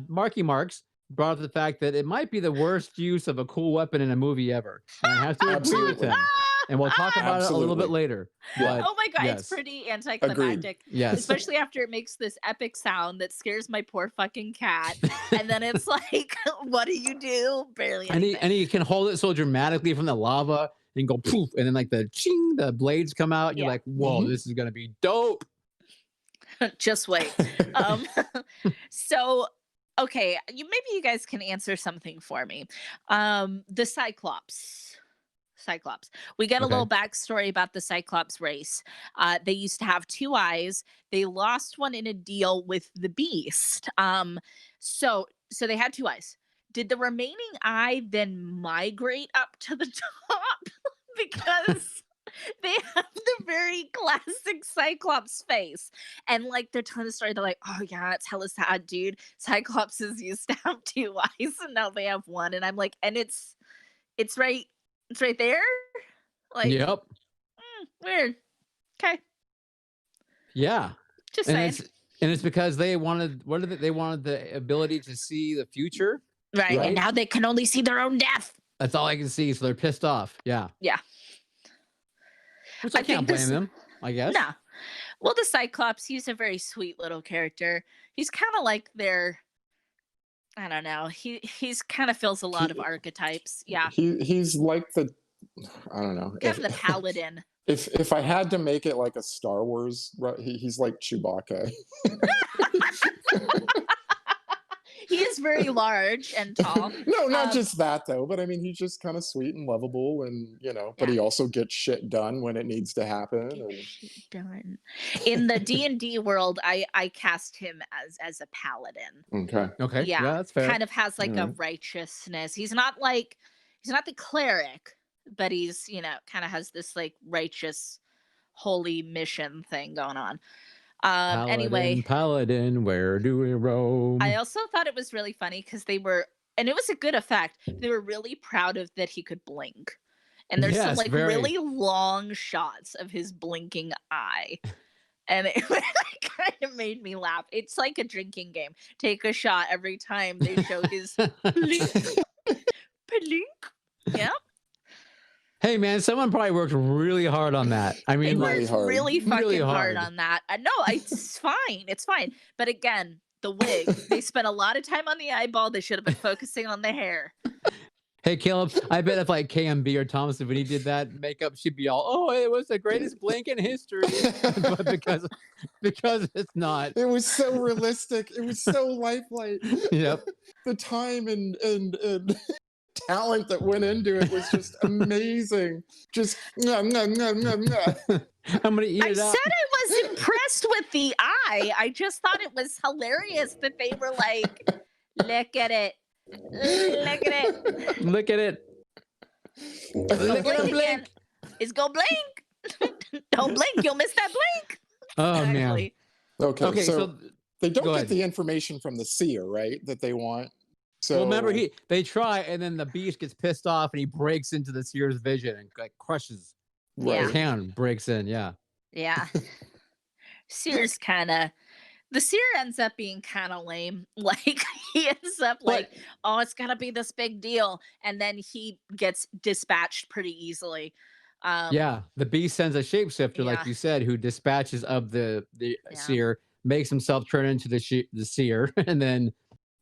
Marky Marks, brought up the fact that it might be the worst use of a cool weapon in a movie ever. And I have to agree with Absolutely. him. And we'll talk about it a little bit Absolutely. later. Yeah. But Oh my god, yes. it's pretty anticlimactic. Yes. Especially after it makes this epic sound that scares my poor fucking cat. And then it's like, what do? Barely anything. And he can hold it so dramatically from the lava and go poof, and then like the ching, the blades come out. And you're Yeah. like, whoa, this is gonna be dope. Just wait. So okay, maybe you guys can answer something for me. The Cyclops. We get a little backstory about the Cyclops race. They used to have 2 eyes. They lost one in a deal with the Beast. So they had 2 eyes. Did the remaining eye then migrate up to the top? Because they have the very classic Cyclops face. And like they're telling the story, they're like, oh yeah, it's hella sad, dude. Cyclopses used to have 2 eyes and now they have 1. And I'm like, and it's right there. Like, Yep. Weird. Okay. Yeah. Just And saying. it's because they wanted they wanted the ability to see the future. Right. right? And now they can only see their own death. That's all I can see. So they're pissed off. Yeah. Yeah. Which I can't think blame them, I guess. No. Well, the Cyclops, he's a very sweet little character. He's kind of like their, I don't know. He's kind of fills a lot of archetypes. Yeah. He's like the, I don't know. Kind of the paladin. If I had to make it like a Star Wars, he's like Chewbacca. He is very large and tall. No, not just that though, but I mean, he's just kind of sweet and lovable, and but he also gets shit done when it needs to happen. Done. In the D&D world, I cast him as a paladin. Okay. Yeah, that's fair. Kind of has like a righteousness. He's not the cleric, but he's, kind of has this like righteous holy mission thing going on. Paladin, where do we roam? I also thought it was really funny because and it was a good effect. They were really proud of that he could blink. And there's some really long shots of his blinking eye. And it kind of made me laugh. It's like a drinking game. Take a shot every time they show his blink. Blink. Yeah. Hey man, someone probably worked really hard on that. I mean, they worked really fucking hard hard on that. No, it's fine. It's fine. But again, the wig. They spent a lot of time on the eyeball. They should have been focusing on the hair. Hey Caleb, I bet if like KMB or Thomas, when he did that makeup, she'd be all, "Oh, it was the greatest blink in history," but because it's not. It was so realistic. It was so lifelike. Yep. The time and talent that went into it was just amazing. Just I'm gonna eat it up. I said I was impressed with the eye. I just thought it was hilarious that they were like, look at it. Look at it. Look at it. Look at it blink. It's gonna blink. Don't blink, you'll miss that blink. Oh man. Exactly. Okay, Okay, so so they don't go get ahead. the information from the seer, right? That they want. Well, remember So they try, and then the beast gets pissed off, and he breaks into the seer's vision and like crushes his Yeah. right. hand. Breaks in, yeah. Yeah. Seer's kind of the seer ends up being kind of lame. Like he ends up like, But oh, it's gotta be this big deal, and then he gets dispatched pretty easily. yeah, the beast sends a shapeshifter, like Yeah, you said, who dispatches of the yeah. seer, makes himself turn into the seer, and then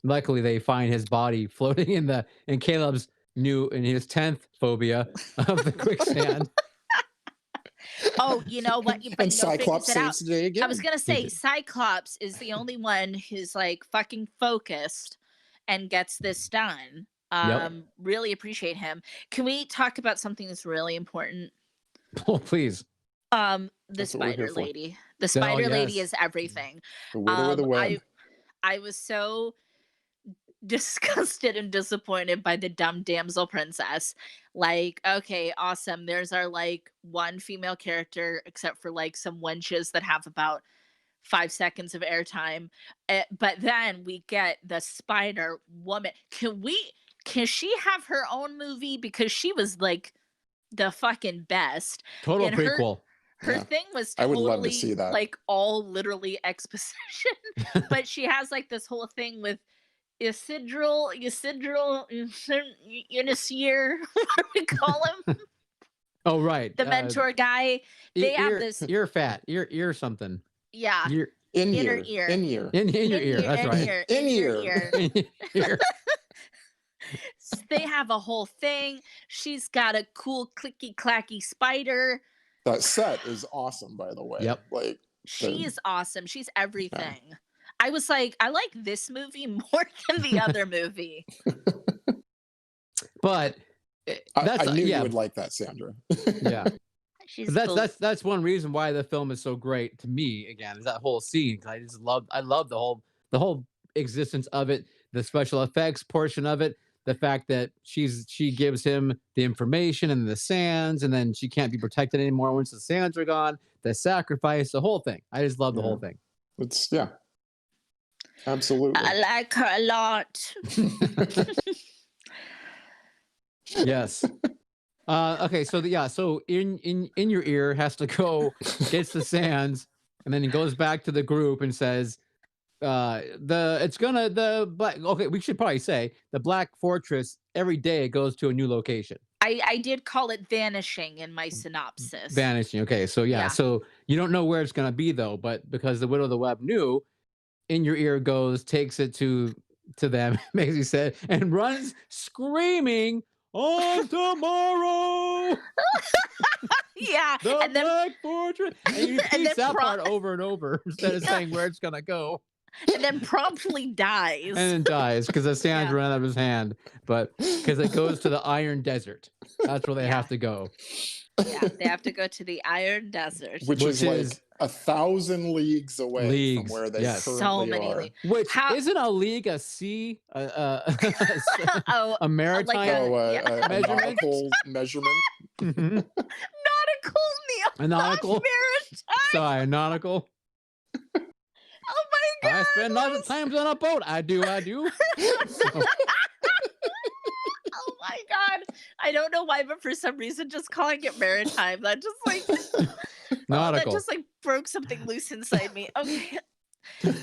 luckily they find his body floating in Caleb's in his 10th phobia of the quicksand. Oh, you know what? But and you know, figures Cyclops it out. saves the day I was again. gonna He say did. Cyclops is the only one who's like fucking focused and gets this done. Yep. Really appreciate him. Can we talk about something that's really important? Oh, please. The That's what we're here spider for. lady. The Oh, spider lady yes. is everything. The widow of the web. I was so disgusted and disappointed by the dumb damsel princess. Like, okay, awesome. There's our like one female character, except for like some wenches that have about 5 seconds of airtime. But then we get the Spider Woman. Can she have her own movie? Because she was like the fucking best. Total And prequel. her Yeah, thing was I would love to see totally that. like all literally exposition. But she has like this whole thing with Isidril, Unisier, what do we call him? Oh, right. The mentor guy. They have this, Ear fat. Ear something. yeah, Ear In inner year, ear. in year, in your ear. That's right. in your year. ear. Ear. They have a whole thing. She's got a cool clicky clacky spider. That set is awesome, by the way. Yep. Like She the is awesome. She's yeah. everything. I was like, I like this movie more than the other movie. But that's I knew you yeah, would like that, Sandra. yeah. She's But cool. that's one reason why the film is so great to me. Again, is that whole scene. 'Cause I love the whole existence of it, the special effects portion of it, the fact that she gives him the information and the sands, and then she can't be protected anymore once the sands are gone. The sacrifice, the whole thing. I just love the Yeah. whole thing. It's absolutely. I like her a lot. Yes. Okay, so so in your ear has to go, gets the sands, and then he goes back to the group and says, the black, okay, we should probably say the Black Fortress, every day it goes to a new location. I did call it vanishing in my synopsis. Vanishing. Okay, so yeah, Yeah. so you don't know where it's gonna be though, but because the Widow of the Web knew, in your ear goes, takes it to them, makes he said, and runs screaming on tomorrow. Yeah. The And then Black Fortress. And he repeats that prom- part over and over instead of Yeah. saying where it's gonna go. and then promptly dies. And then dies because the sands Yeah. run out of his hand. But because it goes to the Iron Desert. That's where they Yeah. have to go. Yeah, they have to go to the Iron Desert. Which is like 1,000 leagues away from where they yes. currently So many are. leagues. Which How- isn't a league a sea? Oh, A maritime yeah. A measurement? nautical measurement. Mhm. nautical A nautical? maritime. Sorry, nautical. Oh my god. I spend lots of times on a boat. I do. So, Oh my god. I don't know why, but for some reason just calling it maritime, that just like that nautical. just like broke something loose inside me. Okay.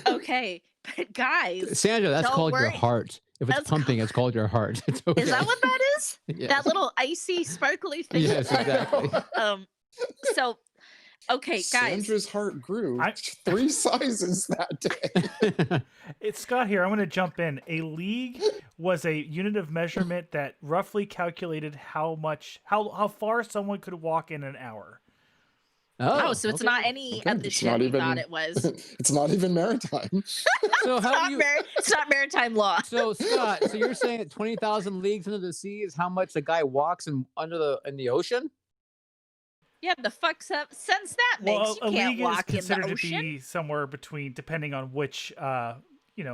Okay. But guys, Sandra, that's don't called your worry. heart. If it's That's pumping, it's called your heart. It's okay. Is that what that is? Yes. That little icy sparkly thing? Yes, exactly. So okay, guys. Sandra's heart grew 3 sizes that day. It's Scott here. I'm going to jump in. A league was a unit of measurement that roughly calculated how far someone could walk in an hour. Oh, so it's okay. not any of the It's shit not we even- thought it was. It's not even maritime. So how do you? It's not maritime law. So Scott, so you're saying that 20,000 leagues under the sea is how much a guy walks in the ocean? Yeah, the fuck sense that makes. Well, a You can't league is walk in the considered to ocean. be somewhere between, depending on which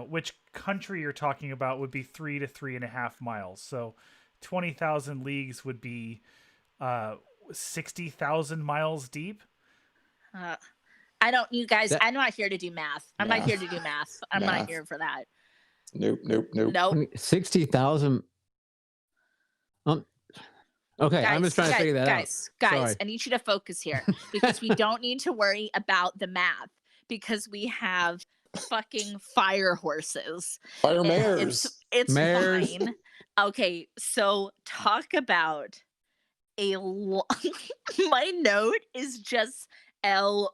which country you're talking about, would be 3 to 3.5 miles. So 20,000 leagues would be 60,000 miles deep. I don't, you guys, That- I'm not here to do math. I'm not here to do math. I'm not here for that. Nope. Nope. 60,000. Okay, Guys, I'm just trying to figure that out. Guys, Sorry. I need you to focus here because we don't need to worry about the math because we have fucking fire horses. Fire And mares. It's Mares. fine. Okay, so talk about my note is just LOOOOL.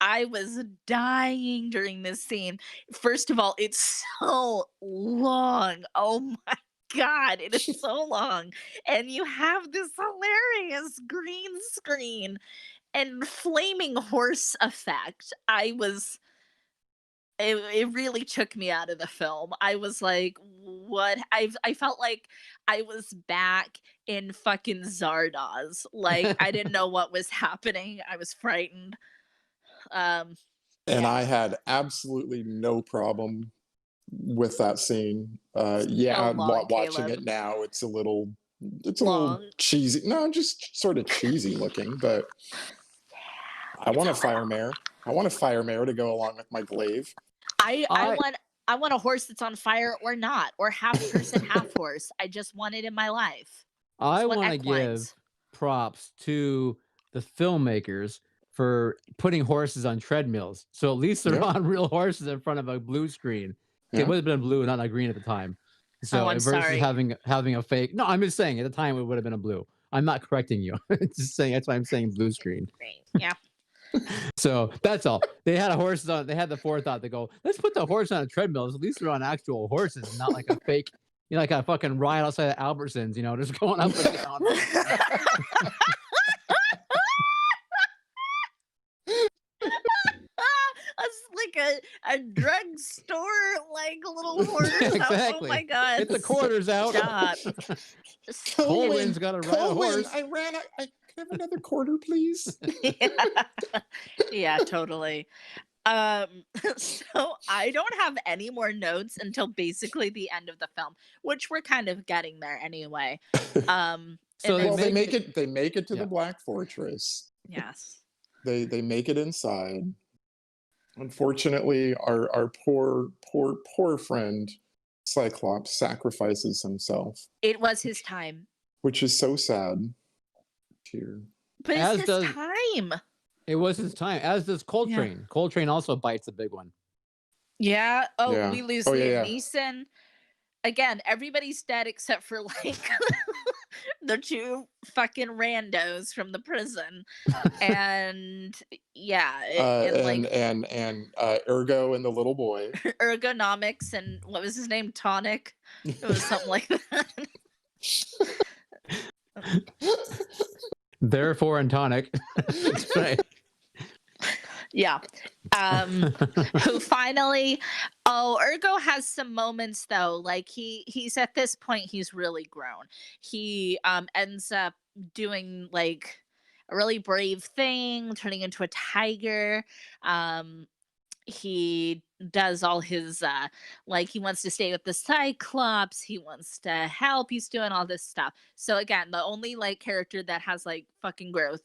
I was dying during this scene. First of all, it's so long. Oh my God, it is so long. And you have this hilarious green screen and flaming horse effect. It really took me out of the film. I was like, what? I felt like I was back in fucking Zardoz. Like I didn't know what was happening. I was frightened. And Yeah. I had absolutely no problem with that scene. Yeah, long, watching Caleb. it now, it's a little Long. cheesy. No, just sort of cheesy looking, but I want a fire mare. I want a fire mare to go along with my glaive. I want a horse that's on fire or not, or half person, half horse. I just want it in my life. I Just want to give props to the filmmakers for putting horses on treadmills. So at least they're Yeah. on real horses in front of a blue screen. Yeah. It would have been blue, not a green at the time. So I'm versus sorry. having a fake. No, I'm just saying at the time it would have been a blue. I'm not correcting you. Just saying that's why I'm saying blue screen. Yeah. So that's all. They had a horse on. They had the forethought to go. Let's put the horse on a treadmill. At least they're on actual horses, not like a fake. Like a fucking ride outside of Albertsons. Just going up and down. It's like a drugstore, like little horse. Exactly. Oh my God. Get the quarters out. Stop. Coleman's got to ride a horse. I can I have another quarter, please? Yeah, totally. So I don't have any more notes until basically the end of the film, which we're kind of getting there anyway. So They make it to Yeah. the Black Fortress. Yes. They make it inside. Unfortunately, our poor friend Cyclops sacrifices himself, It was his time. which is so sad. Tear. But As it's his does- time. It was his time, as does Coltrane. Coltrane also bites a big one. Yeah. Oh, Yeah. we lose Oh, Liam yeah. Neeson. Again, everybody's dead except for like the two fucking randos from the prison. And yeah, And Ergo and the little boy. ergonomics and what was his name? Tonic. It was something like that. Therefore, and tonic. That's right. Yeah. Who finally Ergo has some moments though. Like he's at this point he's really grown. He ends up doing like a really brave thing, turning into a tiger. He does all his like he wants to stay with the Cyclops, he wants to help, he's doing all this stuff. So again, the only like character that has like fucking growth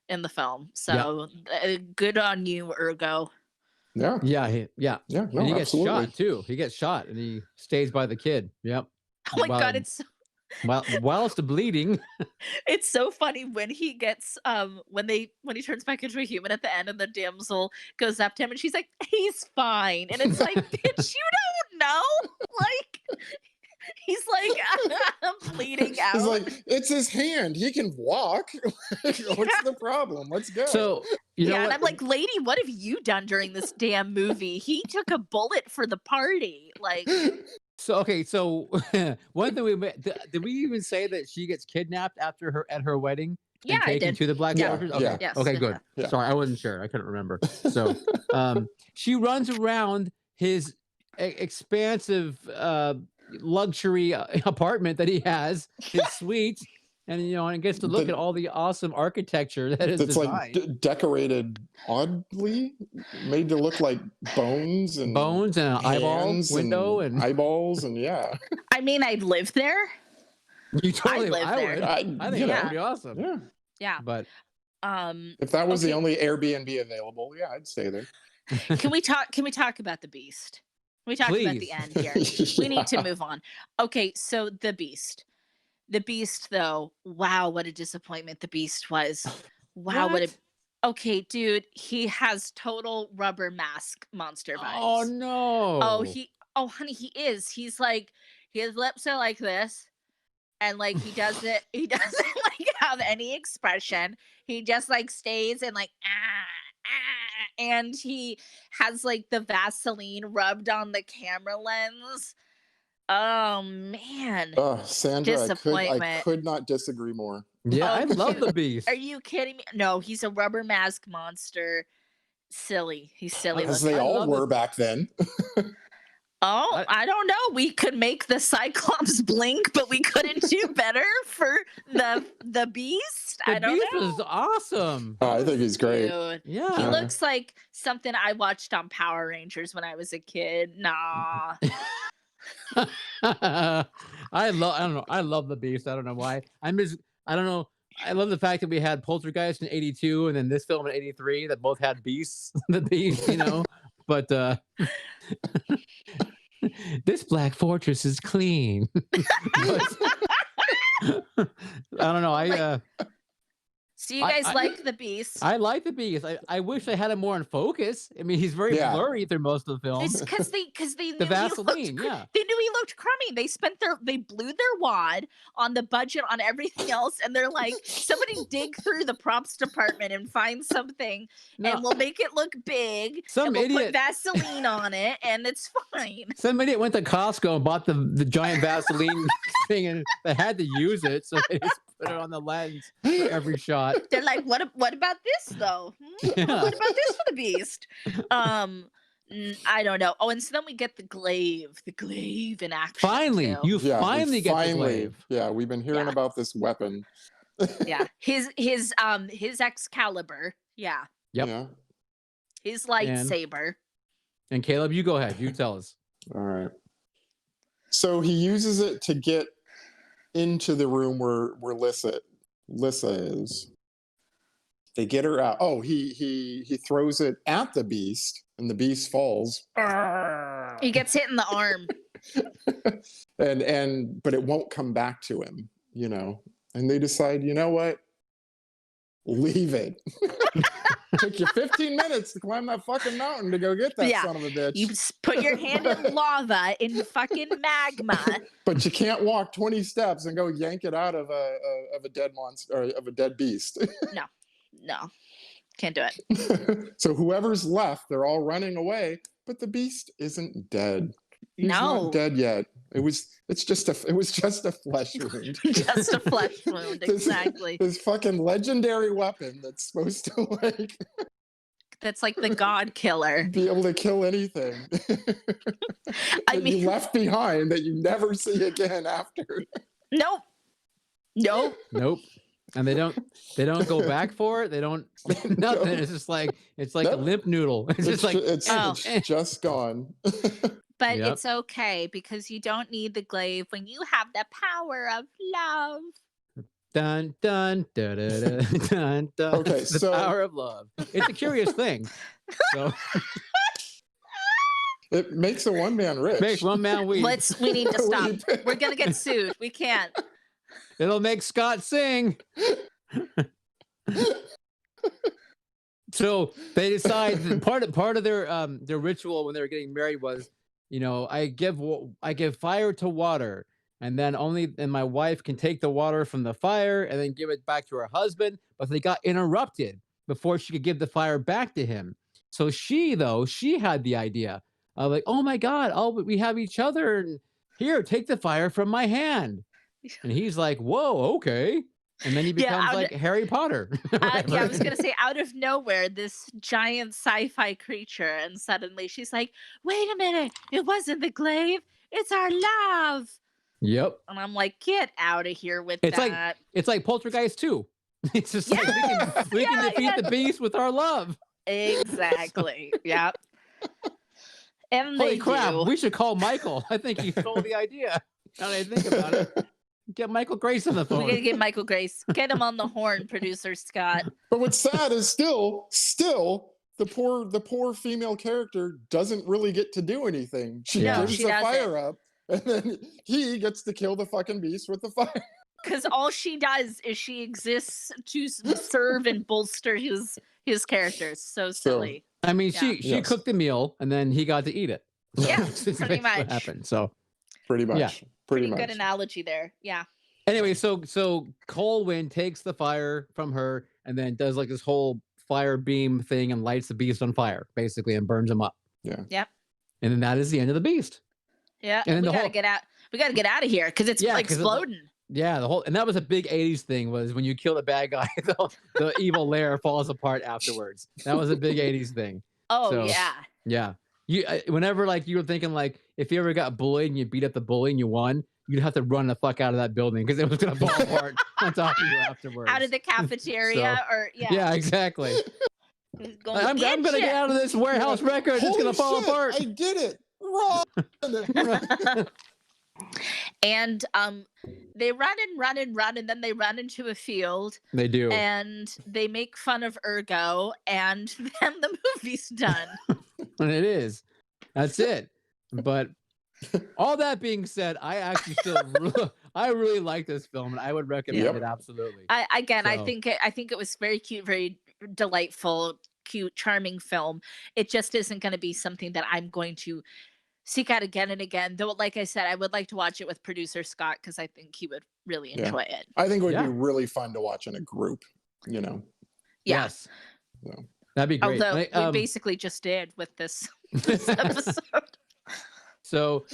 in the film. So good on you, Ergo. Yeah. Yeah. Yeah. No, And he gets absolutely. shot too. He gets shot and he stays by the kid. Yep. Oh my God, it's Whilst bleeding. it's so funny when he gets when he turns back into a human at the end and the damsel goes up to him and she's like, he's fine. And it's like, bitch, you don't know. Like he's like I'm bleeding out. He's like, it's his hand. He can walk. What's the problem? Let's go. So you know and what? I'm like, lady, what have you done during this damn movie? He took a bullet for the party. Like So okay, so one thing did we even say that she gets kidnapped at her wedding? Yeah, and I taken did. to the Black Yeah, Fortress? Okay. yeah. Yes. Okay, good. Yeah. Sorry, I wasn't sure. I couldn't remember. So she runs around his expansive luxury apartment that he has, his suite, and and gets to look at all the awesome architecture that is It's designed. like decorated oddly, made to look like bones and Bones and an eyeball hands window and eyeballs and yeah. I mean, I'd live there. you totally live I there. would. I I think you that's know, pretty awesome. yeah. Yeah. But If that was the Okay. only Airbnb available, yeah, I'd stay there. Can we talk about the Beast? Can we talk about the Please. end here? We need to move on. Okay, so the Beast. The Beast, though, wow, what a disappointment the Beast was. Wow, what a What? okay, dude, he has total rubber mask monster Oh vibes. no. Oh honey, he is. He's like his lips are like this, and like he doesn't like have any expression. He just like stays and like and he has like the Vaseline rubbed on the camera lens. Oh man, Sandra, I disappointment. could not disagree more. Yeah, Oh, I love dude, the Beast. are you kidding me? No, he's a rubber mask monster. Silly. He's silly As looking. they I all love were it. back then. Oh, I don't know. We could make the Cyclops blink, but we couldn't do better for the Beast. The I don't Beast was know. awesome. I think he's great. Dude, he Yeah. looks like something I watched on Power Rangers when I was a kid. Nah. I don't know. I love the Beast. I don't know why. I don't know. I love the fact that we had Poltergeist in '82 and then this film in '83 that both had beasts. The Beast, you know. But this Black Fortress is clean. But, I don't know. So you guys like the Beast? I like the Beast. I wish I had him more in focus. I mean, he's very Yeah. blurry through most of the film. It's because they knew The he Vaseline, looked yeah. they knew he looked crummy. They blew their wad on the budget on everything else, and they're like, somebody dig through the props department and find something, No, and we'll make it look big. Some and we'll put idiot- Vaseline on it, and it's fine. some idiot went to Costco and bought the giant Vaseline thing, and they had to use it, so they just put it on the lens for every shot. They're like, what about this though? Yeah. What about this for the Beast? I don't know. Oh, and so then we get the glaive in action. Finally, too. you Yeah, we finally get the glaive. Yeah, we've been hearing Yeah. about this weapon. Yeah, his Excalibur. Yeah, Yep. Yeah. his lightsaber. And Caleb, you go ahead. You tell us. All right. So he uses it to get into the room where Lissa is. They get her out. Oh, he throws it at the Beast, and the Beast falls. He gets hit in the arm. But it won't come back to him, you know. And they decide, you know what? Leave it. Took you 15 minutes to climb that fucking mountain to go get that Yeah. son of a bitch. You put your hand in lava in fucking magma. But you can't walk 20 steps and go yank it out of a dead monster or of a dead beast. No, can't do it. So whoever's left, they're all running away, but the Beast isn't dead. He's No. not dead yet. It was just a flesh wound. Just a flesh wound, exactly. This fucking legendary weapon that's supposed to like That's like the God Killer. be able to kill anything. I that mean, you left behind that you never see again after. nope. Nope. And they don't go back for it. They don't nothing. It's just like a Nope. limp noodle. It's just like it's just gone. But Yep. it's okay because you don't need the glaive when you have the power of love. dun dun dun dun dun dun. dun. Okay, the so- power of love. It's a curious thing. So It makes a one man rich. makes one man weep. We need to stop. Weep. We're gonna get sued. We can't. It'll make Scott sing. So they decide that part of their ritual when they were getting married was, you know, I give fire to water, and my wife can take the water from the fire and then give it back to her husband. But they got interrupted before she could give the fire back to him. So she had the idea of like, oh my God, we have each other, and here, take the fire from my hand. And he's like, whoa, okay. And then he becomes like Harry Potter. I was gonna say, out of nowhere, this giant sci-fi creature, and suddenly she's like, "Wait a minute! It wasn't the glaive. It's our love." Yep. And I'm like, "Get out of here with It's that!" It's like Poltergeist 2. It's just like we can defeat the beast with our love. Exactly. Yep. And Holy they crap! do. We should call Michael. I think he stole the idea. Now that I think about it. Get Michael Grace on the We phone. gotta get Michael Grace. Get him on the horn, producer Scott. But what's sad is still the poor female character doesn't really get to do anything. She Yeah. gives She the doesn't. fire up, and then he gets to kill the fucking beast with the fire. Because all she does is she exists to serve and bolster his characters. So silly. I mean, Yeah. she cooked the meal and then he got to eat it. So Yeah, that's pretty basically much. what happened. So Pretty much. Yeah. Pretty Good much. analogy there. Yeah. anyway, so Colwyn takes the fire from her and then does like this whole fire beam thing and lights the beast on fire, basically, and burns him up. Yeah. Yep. And then that is the end of the beast. Yeah. And And then we the gotta whole- get out. We gotta get out of here because it's Yeah, 'cause of the- exploding. Yeah, and that was a big 80s thing, was when you kill the bad guy, the evil lair falls apart afterwards. That was a big 80s thing. Oh So- yeah. Yeah. Whenever like you were thinking like if you ever got bullied and you beat up the bully and you won, you'd have to run the fuck out of that building because it was gonna fall apart on top of you afterwards. Out of the cafeteria or Yeah, exactly. Going, I'm gonna "Get get ya!" out of this warehouse record. It's Holy gonna fall shit, apart. I did it. Run. And they run and then they run into a field They do. and they make fun of Ergo and then the movie's done. And it is. That's it. But all that being said, I actually still I really like this film and I would recommend Yep. it absolutely. I So- think it was very cute, very delightful, cute, charming film. It just isn't going to be something that I'm going to seek out again and again. Though, like I said, I would like to watch it with producer Scott because I think he would really Yeah. enjoy it. I think it would Yeah. be really fun to watch in a group, you know. Yeah. Yes. So. That'd be great. Although And we basically just did with this episode. So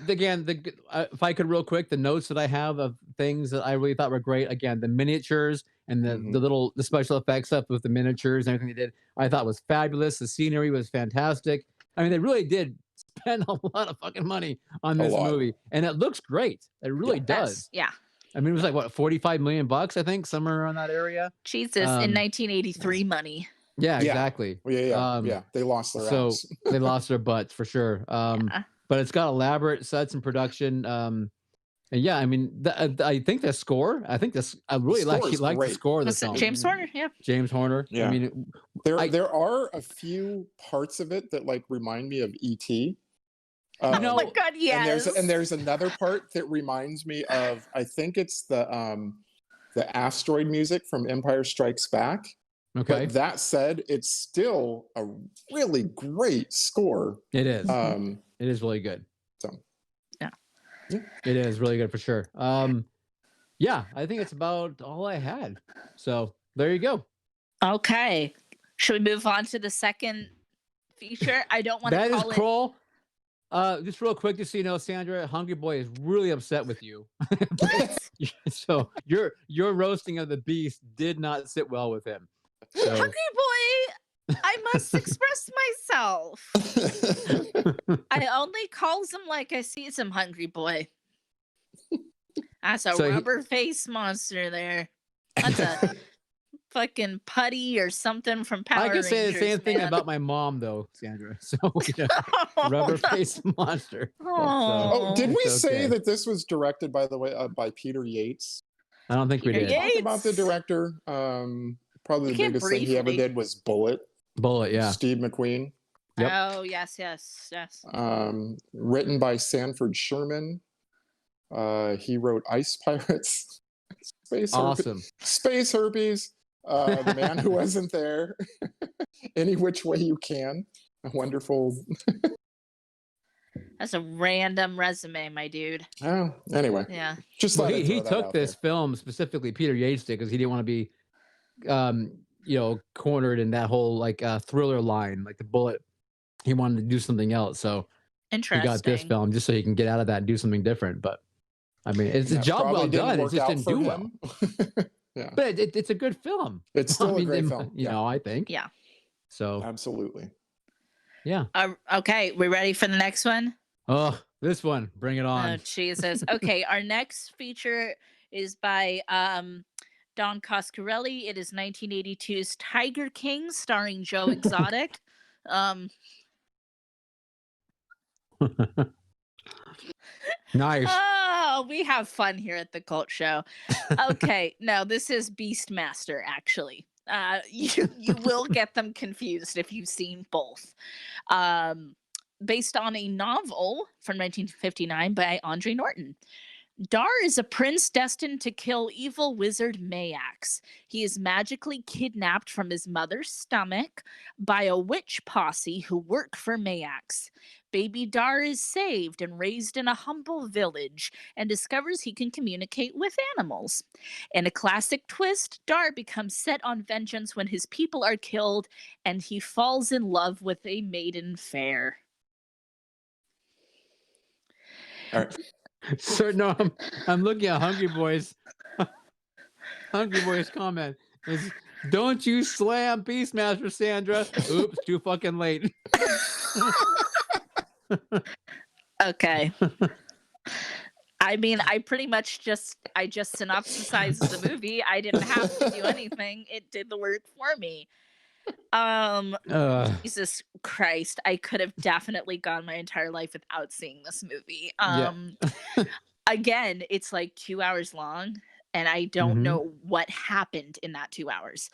again, if I could real quick, the notes that I have of things that I really thought were great. Again, the miniatures and the special effects stuff with the miniatures and everything they did, I thought was fabulous. The scenery was fantastic. I mean, they really did spend a lot of fucking money on this lot. movie, and it looks great. It really does. Yeah. I mean, it was like what, $45 million, I think, somewhere around that area. Jesus, in 1983 money. Yeah, Yeah. exactly. Yeah. They lost their So ass. they lost their butts for sure. Yeah. But it's got elaborate sets and production. And yeah, I mean, I think the score. I really like score is the great. score of the Was it film. James Horner? Yeah. James Horner. Yeah. I mean, There are a few parts of it that like remind me of E.T. Oh know, my God, yes. And there's another part that reminds me of, I think it's the asteroid music from Empire Strikes Back. okay, But that said, it's still a really great score. it is. It It is really good. So. Yeah. It is really good for sure. Yeah, I think it's about all I had. So there you go. Okay. Should we move on to the second feature? I don't want to That is call it. Krull. Just real quick, just so you know, Sandra, Hungry Boy is really upset with you. So your roasting of the beast did not sit well with him. So, Hungry boy, I must express myself. I only calls him like I sees him, hungry boy. That's a So he- rubber face monster there. That's a fucking putty or something from Power I can say the Rangers, same thing man. about my mom, though, Sandra. So yeah, rubber face monster. Oh, did we It's say okay. that this was directed, by the way, by Peter Yates? I don't think we Peter did. Yates. Talk about the director. Probably We the can't biggest thing he ever briefly- did was Bullet. Bullet, yeah. Steve McQueen. Yep. Oh, yes. Written by Sanford Sherman. He wrote Ice Pirates, Awesome. Space Herpes, The Man Who Wasn't There, Any Which Way You Can. A wonderful. That's a random resume, my dude. Oh, anyway, Yeah. just Well, thought I'd he throw that took out this there. film specifically, Peter Yates did, because he didn't want to be, cornered in that whole like thriller line, like the Bullet. He wanted to do something else, so he Interesting. got this film just so he can get out of that and do something different. But I mean, it's a That job well probably didn't done. It work just out didn't for do well. him. Yeah, But it's a good film. it's still I mean, a great film. You know, I think. Yeah. So Absolutely. yeah. Okay, we ready for the next one? Oh, this one, bring it Oh, on. Jesus. Okay, our next feature is by Don Coscarelli. It is 1982's Tiger King, starring Joe Exotic. Nice. Oh Oh, we have fun here at the Cult Show. Okay, no, this is Beastmaster. Actually, you will get them confused if you've seen both. Um, Based on a novel from 1959 by Andre Norton. Dar is a prince destined to kill evil wizard Mayax. He is magically kidnapped from his mother's stomach by a witch posse who work for Mayax. Baby Dar is saved and raised in a humble village and discovers he can communicate with animals. In a classic twist, Dar becomes set on vengeance when his people are killed and he falls in love with a maiden fair. All right. So no, I'm looking at Hungry Boy's comment is, "Don't you slam Beastmaster, Sandra." Oops, too fucking late. Okay. I mean, I just synopsisized the movie. I didn't have to do anything. It did the work for me. Jesus Christ, I could have definitely gone my entire life without seeing this movie. Yeah. Again, it's like 2 hours long, and I don't know what happened in that 2 hours.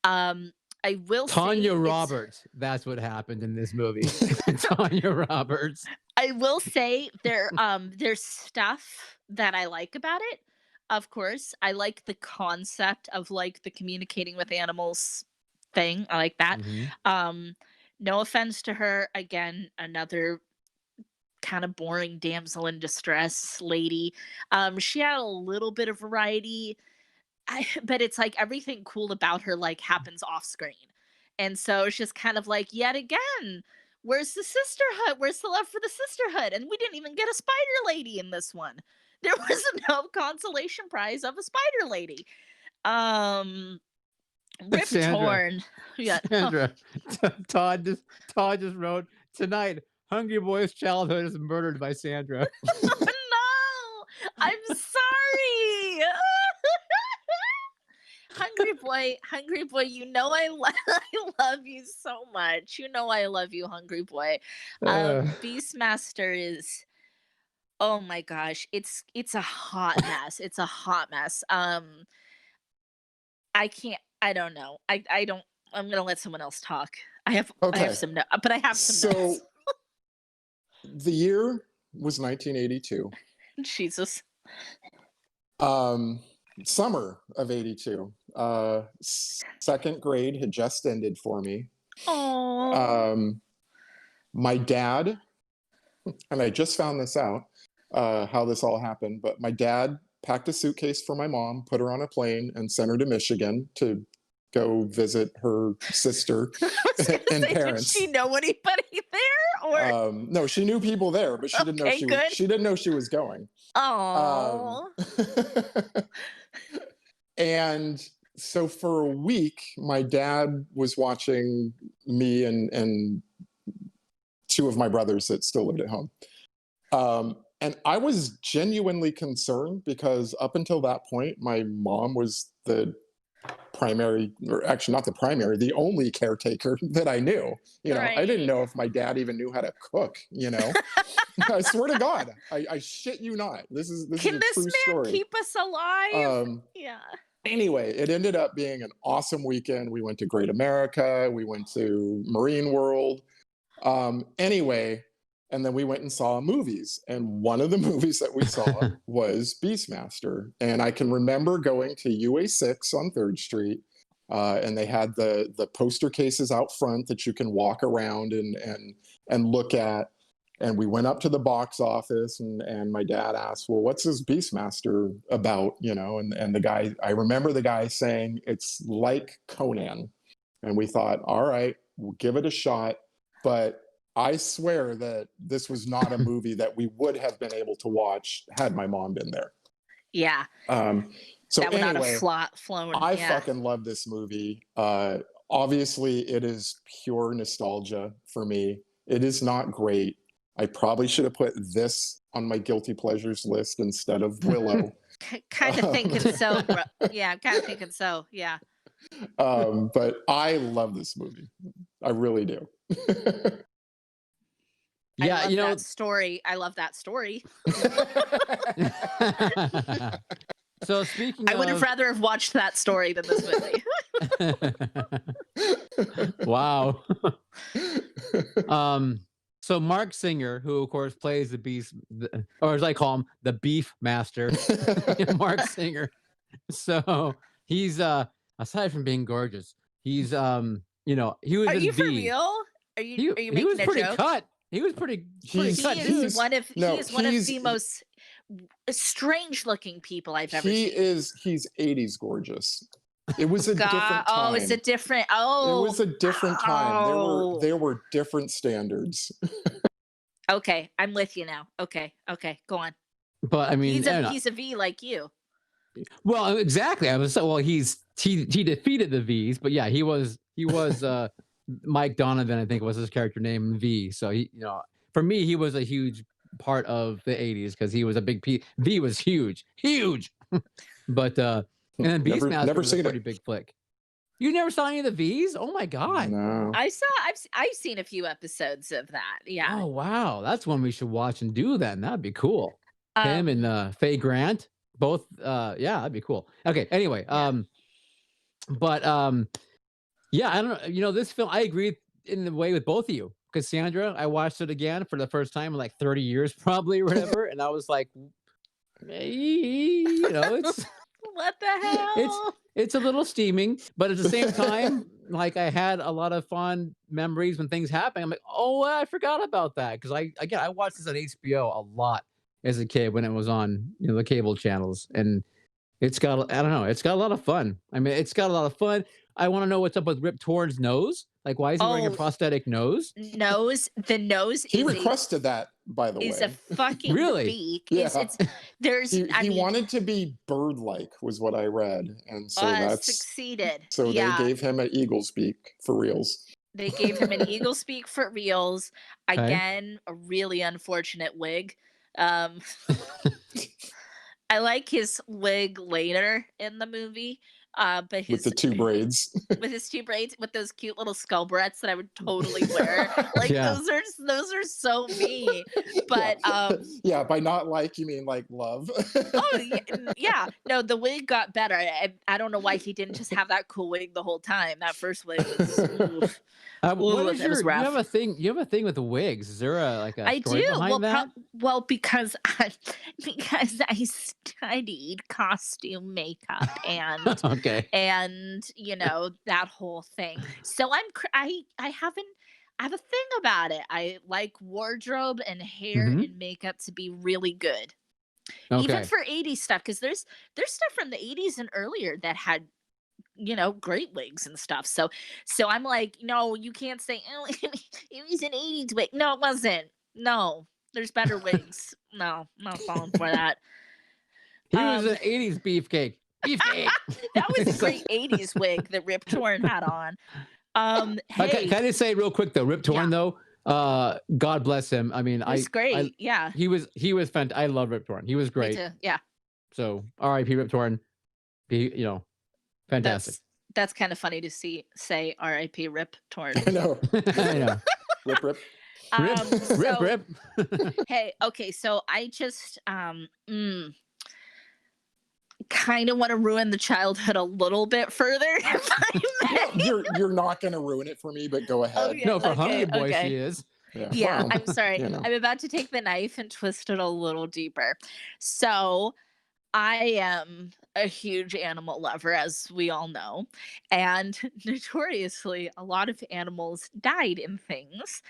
I will Tanya say Roberts. That's what happened in this movie. Tanya Roberts. I will say there's stuff that I like about it. Of course, I like the concept of like the communicating with animals thing. I like that. No offense to her. Again, another kind of boring damsel in distress lady. She had a little bit of variety, but it's like everything cool about her like happens off screen. And so it's just kind of like, yet again, where's the sisterhood? Where's the love for the sisterhood? And we didn't even get a spider lady in this one. There was no consolation prize of a spider lady. Rip Torn. Yeah. Sandra, Todd just wrote, "Tonight, Hungry Boy's childhood is murdered by Sandra." No, I'm sorry. Hungry boy, you know I love you so much. You know I love you, Hungry Boy. Beastmaster is, oh my gosh, it's a hot mess. It's a hot mess. I don't know. I don't. I'm gonna let someone else talk. I have some but I have some notes. The year was 1982. Jesus. Summer of 82. Second grade had just ended for me. Oh. My dad, and I just found this out, how this all happened, but my dad packed a suitcase for my mom, put her on a plane, and sent her to Michigan to go visit her sister and parents. Did she know anybody there? Or no, she knew people there, but she didn't know she was going. Oh. And so for a week, my dad was watching me and two of my brothers that still lived at home. And I was genuinely concerned because up until that point, my mom was the primary, or actually not the primary, the only caretaker that I knew. You know, I didn't know if my dad even knew how to cook, you know. I swear to God, I shit you not. This is a true story. Keep us alive? Yeah. Anyway, it ended up being an awesome weekend. We went to Great America. We went to Marine World. Anyway, and then we went and saw movies. And one of the movies that we saw was Beastmaster. And I can remember going to UA6 on 3rd Street. And they had the poster cases out front that you can walk around and look at. And we went up to the box office, and my dad asked, "Well, what's this Beastmaster about?" You know, and the guy, I remember the guy saying, "It's like Conan." And we thought, all right, we'll give it a shot. But I swear that this was not a movie that we would have been able to watch had my mom been there. Yeah. So that would anyway, not have flown. I fucking love this movie. Obviously, it is pure nostalgia for me. It is not great. I probably should have put this on my guilty pleasures list instead of Willow. Kind of thinking so. Yeah, kind of thinking so. Yeah. But I love this movie. I really do. Yeah, love you know. that story. I love that story. So speaking I would have of, rather have watched that story than this movie. wow. So Mark Singer, who of course plays the beast, or as I call him, the beef master, Mark Singer. So he's aside from being gorgeous, he's he was Are in you for V. real? Are He you he making was a pretty joke? cut. He was pretty He's- cut He dude. is one of no, he is one of he's- the most strange looking people I've ever He seen. is. He's 80s gorgeous. It was a different time. Oh, it's a different. It Oh, was a different time. oh. There were different standards. Okay, I'm with you now. Okay, go on. But I mean, He's a V like you. well, exactly. I was well. He defeated the V's, but yeah, he was Mike Donovan, I think was his character name in V. So he, for me, he was a huge part of the '80s because he was a big piece. V was huge. But and then Beastmaster was a pretty big flick. You never saw any of the V's? Oh my god! No. I've seen a few episodes of that. Yeah. Oh wow, that's one we should watch and do. Then that'd be cool. Him and Faye Grant, both. Yeah, that'd be cool. Okay. Anyway, Yeah. yeah, I don't know. This film, I agree in the way with both of you. Cassandra, I watched it again for the first time in like 30 years, probably, or whatever, and I was like, it's What the hell? it's a little steaming, but at the same time, like I had a lot of fond memories when things happen. I'm like, oh, I forgot about that because I watched this on HBO a lot as a kid when it was on the cable channels, and it's got I don't know, it's got a lot of fun. I mean, it's got a lot of fun. I want to know what's up with Rip Torn's nose. Like, why is he wearing a prosthetic nose? The nose. He requested that, by the way. Is a fucking Really? beak. Yeah. He wanted to be bird-like, was what I read, and so that's succeeded. So they gave him an eagle's beak for reals. They gave him an eagle's beak for reals. Okay. Again, a really unfortunate wig. I like his wig later in the movie. But with the two braids. With his two braids, with those cute little skull barrettes that I would totally wear. Like those are so me. But yeah, by not like you mean like love. Oh yeah. No, the wig got better. I don't know why he didn't just have that cool wig the whole time. That first wig was oof. You have a thing with the wigs. Is there a story behind that? Because I studied costume makeup and and that whole thing. So I have a thing about it. I like wardrobe and hair and makeup to be really good. Even for 80s stuff, because there's stuff from the 80s and earlier that had great wigs and stuff. So I'm like, no, you can't say, oh, it was an 80s wig. No, it wasn't. No, there's better wigs. No, I'm not falling for that. He was an 80s beefcake. That was a great 80s wig that Rip Torn had on. Hey, can I say real quick though, Rip Torn though, God bless him. I mean, he's great. He was fantastic. I love Rip Torn. He was great. Me too. Yeah. So R.I.P. Rip Torn. Fantastic. That's kind of funny to say R.I.P. Rip Torn. I know. Rip. Rip. Hey, okay, so I just kind of want to ruin the childhood a little bit further. Well, you're not going to ruin it for me, but go ahead. Okay, no, for Hungry Boy she is. Yeah, well, I'm sorry. I'm about to take the knife and twist it a little deeper. So I am a huge animal lover, as we all know. And notoriously, a lot of animals died in things.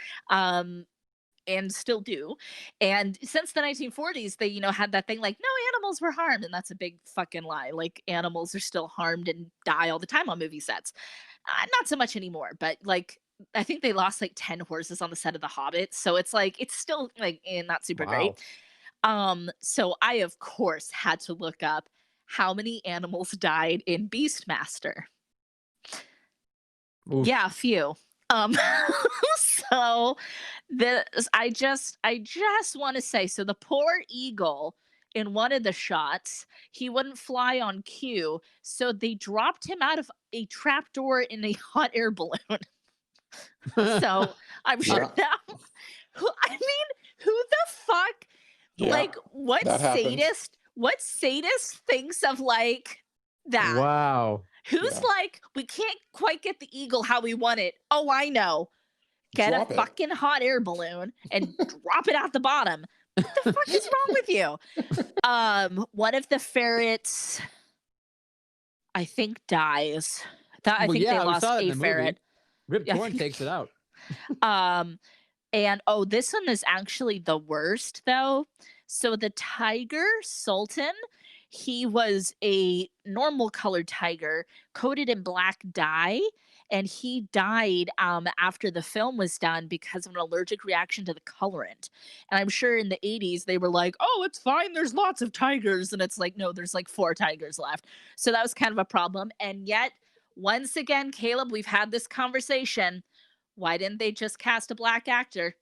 And still do. And since the 1940s, they, had that thing like, no, animals were harmed. And that's a big fucking lie. Like, animals are still harmed and die all the time on movie sets. Not so much anymore, but like, I think they lost like 10 horses on the set of The Hobbit. So it's like, it's still like not super great. So I, of course, had to look up how many animals died in Beastmaster. Oof. Yeah, a few. So I just want to say, so the poor eagle in one of the shots, he wouldn't fly on cue, so they dropped him out of a trapdoor in a hot air balloon. So I'm sure now I mean, who the fuck? Yeah, Like, what that happens. sadist? What sadist thinks of like that? Wow. Who's Yeah. like, we can't quite get the eagle how we want it. Oh, I know. Get Drop a it. fucking hot air balloon and drop it out the bottom. What the fuck is wrong with you? One of the ferrets, I think, dies. I Well, think they yeah, we lost saw that in a the movie. ferret. Rip Yeah. Torn takes it out. And this one is actually the worst though. So the tiger, Sultan, he was a normal colored tiger coated in black dye, and he died after the film was done because of an allergic reaction to the colorant. And I'm sure in the 80s they were like, oh, it's fine, there's lots of tigers. And it's like, no, there's like 4 tigers left. So that was kind of a problem. And yet, once again, Caleb, we've had this conversation. Why didn't they just cast a black actor?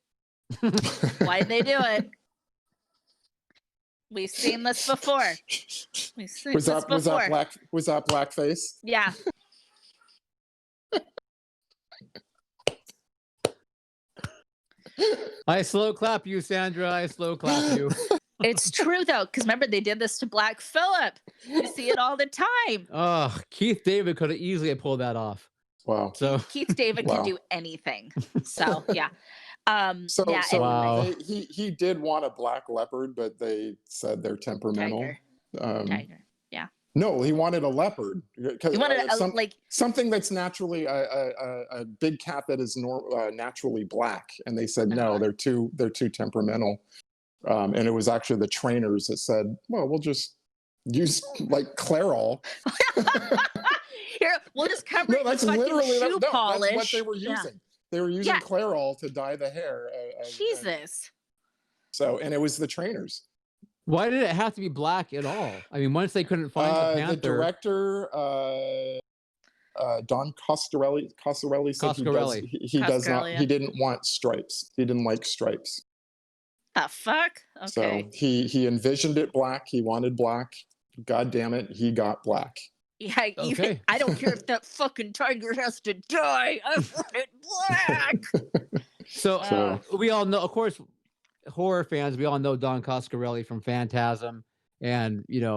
Why'd they do it? We've seen this before. We've seen Was this that before. was that blackface? Yeah. I slow clap you, Sandra. I slow clap you. It's true though, because remember they did this to Black Phillip. You see it all the time. Oh, Keith David could have easily pulled that off. Wow. So Keith David Wow. can do anything. So yeah. So, yeah, so Wow. he did want a black leopard, but they said they're temperamental. Tiger. Yeah. No, he wanted a leopard. He wanted like something that's naturally a big cat that is naturally black, and they said no, they're too temperamental. And it was actually the trainers that said, well, we'll just use like Clairol. Here, we'll just cover No, it that's with fucking literally shoe polish. that's what they were using. They were using Yeah. Clairol to dye the hair. Jesus. So, and it was the trainers. Why did it have to be black at all? I mean, once they couldn't find the Panther. The director, Don Coscarelli said he does not. Coscarelli, yeah. He didn't want stripes. He didn't like stripes. The fuck? Okay. So he envisioned it black. He wanted black. God damn it, he got black. Yeah, even Okay. I don't care if that fucking tiger has to die. I want it black. So we all know, of course, horror fans. We all know Don Coscarelli from Phantasm, and and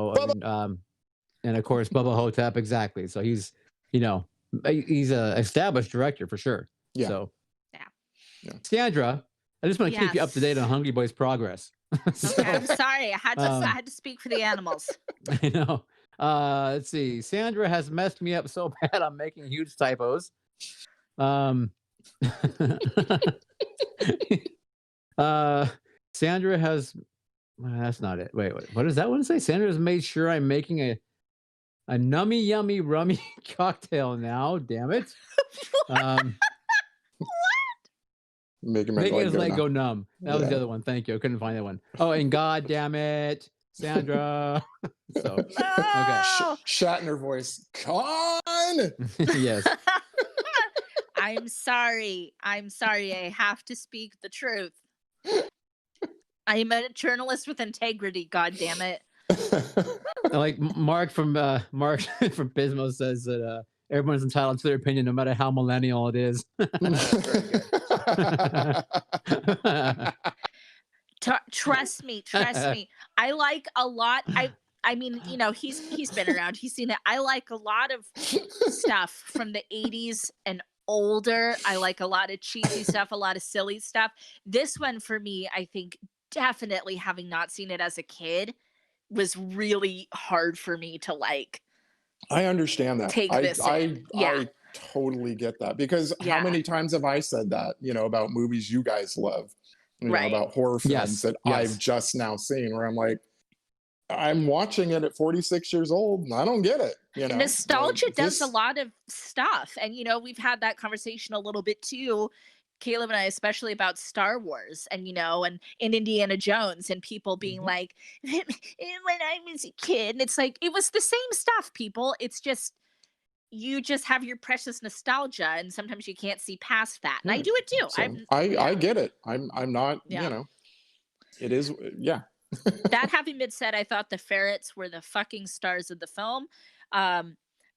of course Bubba Hotep. Exactly. So he's he's a established director for sure. Yeah. So Yeah. Sandra, I just want to keep you up to date on Hungry Boy's progress. Okay, I'm sorry. I had to speak for the animals. I know. Let's see. Sandra has messed me up so bad I'm making huge typos. Sandra has that's not it. Wait, what does that one say? Sandra has made sure I'm making a nummy yummy rummy cocktail now. Damn it. Making his leg go numb. That was the other one. Thank you. I couldn't find that one. Oh, and God damn it, Sandra. So okay. Shatner voice. Con. Yes. I'm sorry. I have to speak the truth. I am a journalist with integrity. God damn it. Like Mark from Pismo says that everyone's entitled to their opinion, no matter how millennial it is. Trust me. I like a lot. I mean, he's been around. He's seen it. I like a lot of stuff from the 80s and older. I like a lot of cheesy stuff, a lot of silly stuff. This one for me, I think definitely having not seen it as a kid was really hard for me to like. I understand that. Take this in. I totally get that, because how many times have I said that, about movies you guys love, about horror films that I've just now seen, where I'm like, I'm watching it at 46 years old and I don't get it. Nostalgia does a lot of stuff. And, we've had that conversation a little bit too, Caleb and I, especially about Star Wars and, and Indiana Jones, and people being like, when I was a kid, and it's like, it was the same stuff, people. It's just, you just have your precious nostalgia, and sometimes you can't see past that. And I do it too. So I get it. I'm not, it is. Yeah. That having been said, I thought the ferrets were the fucking stars of the film.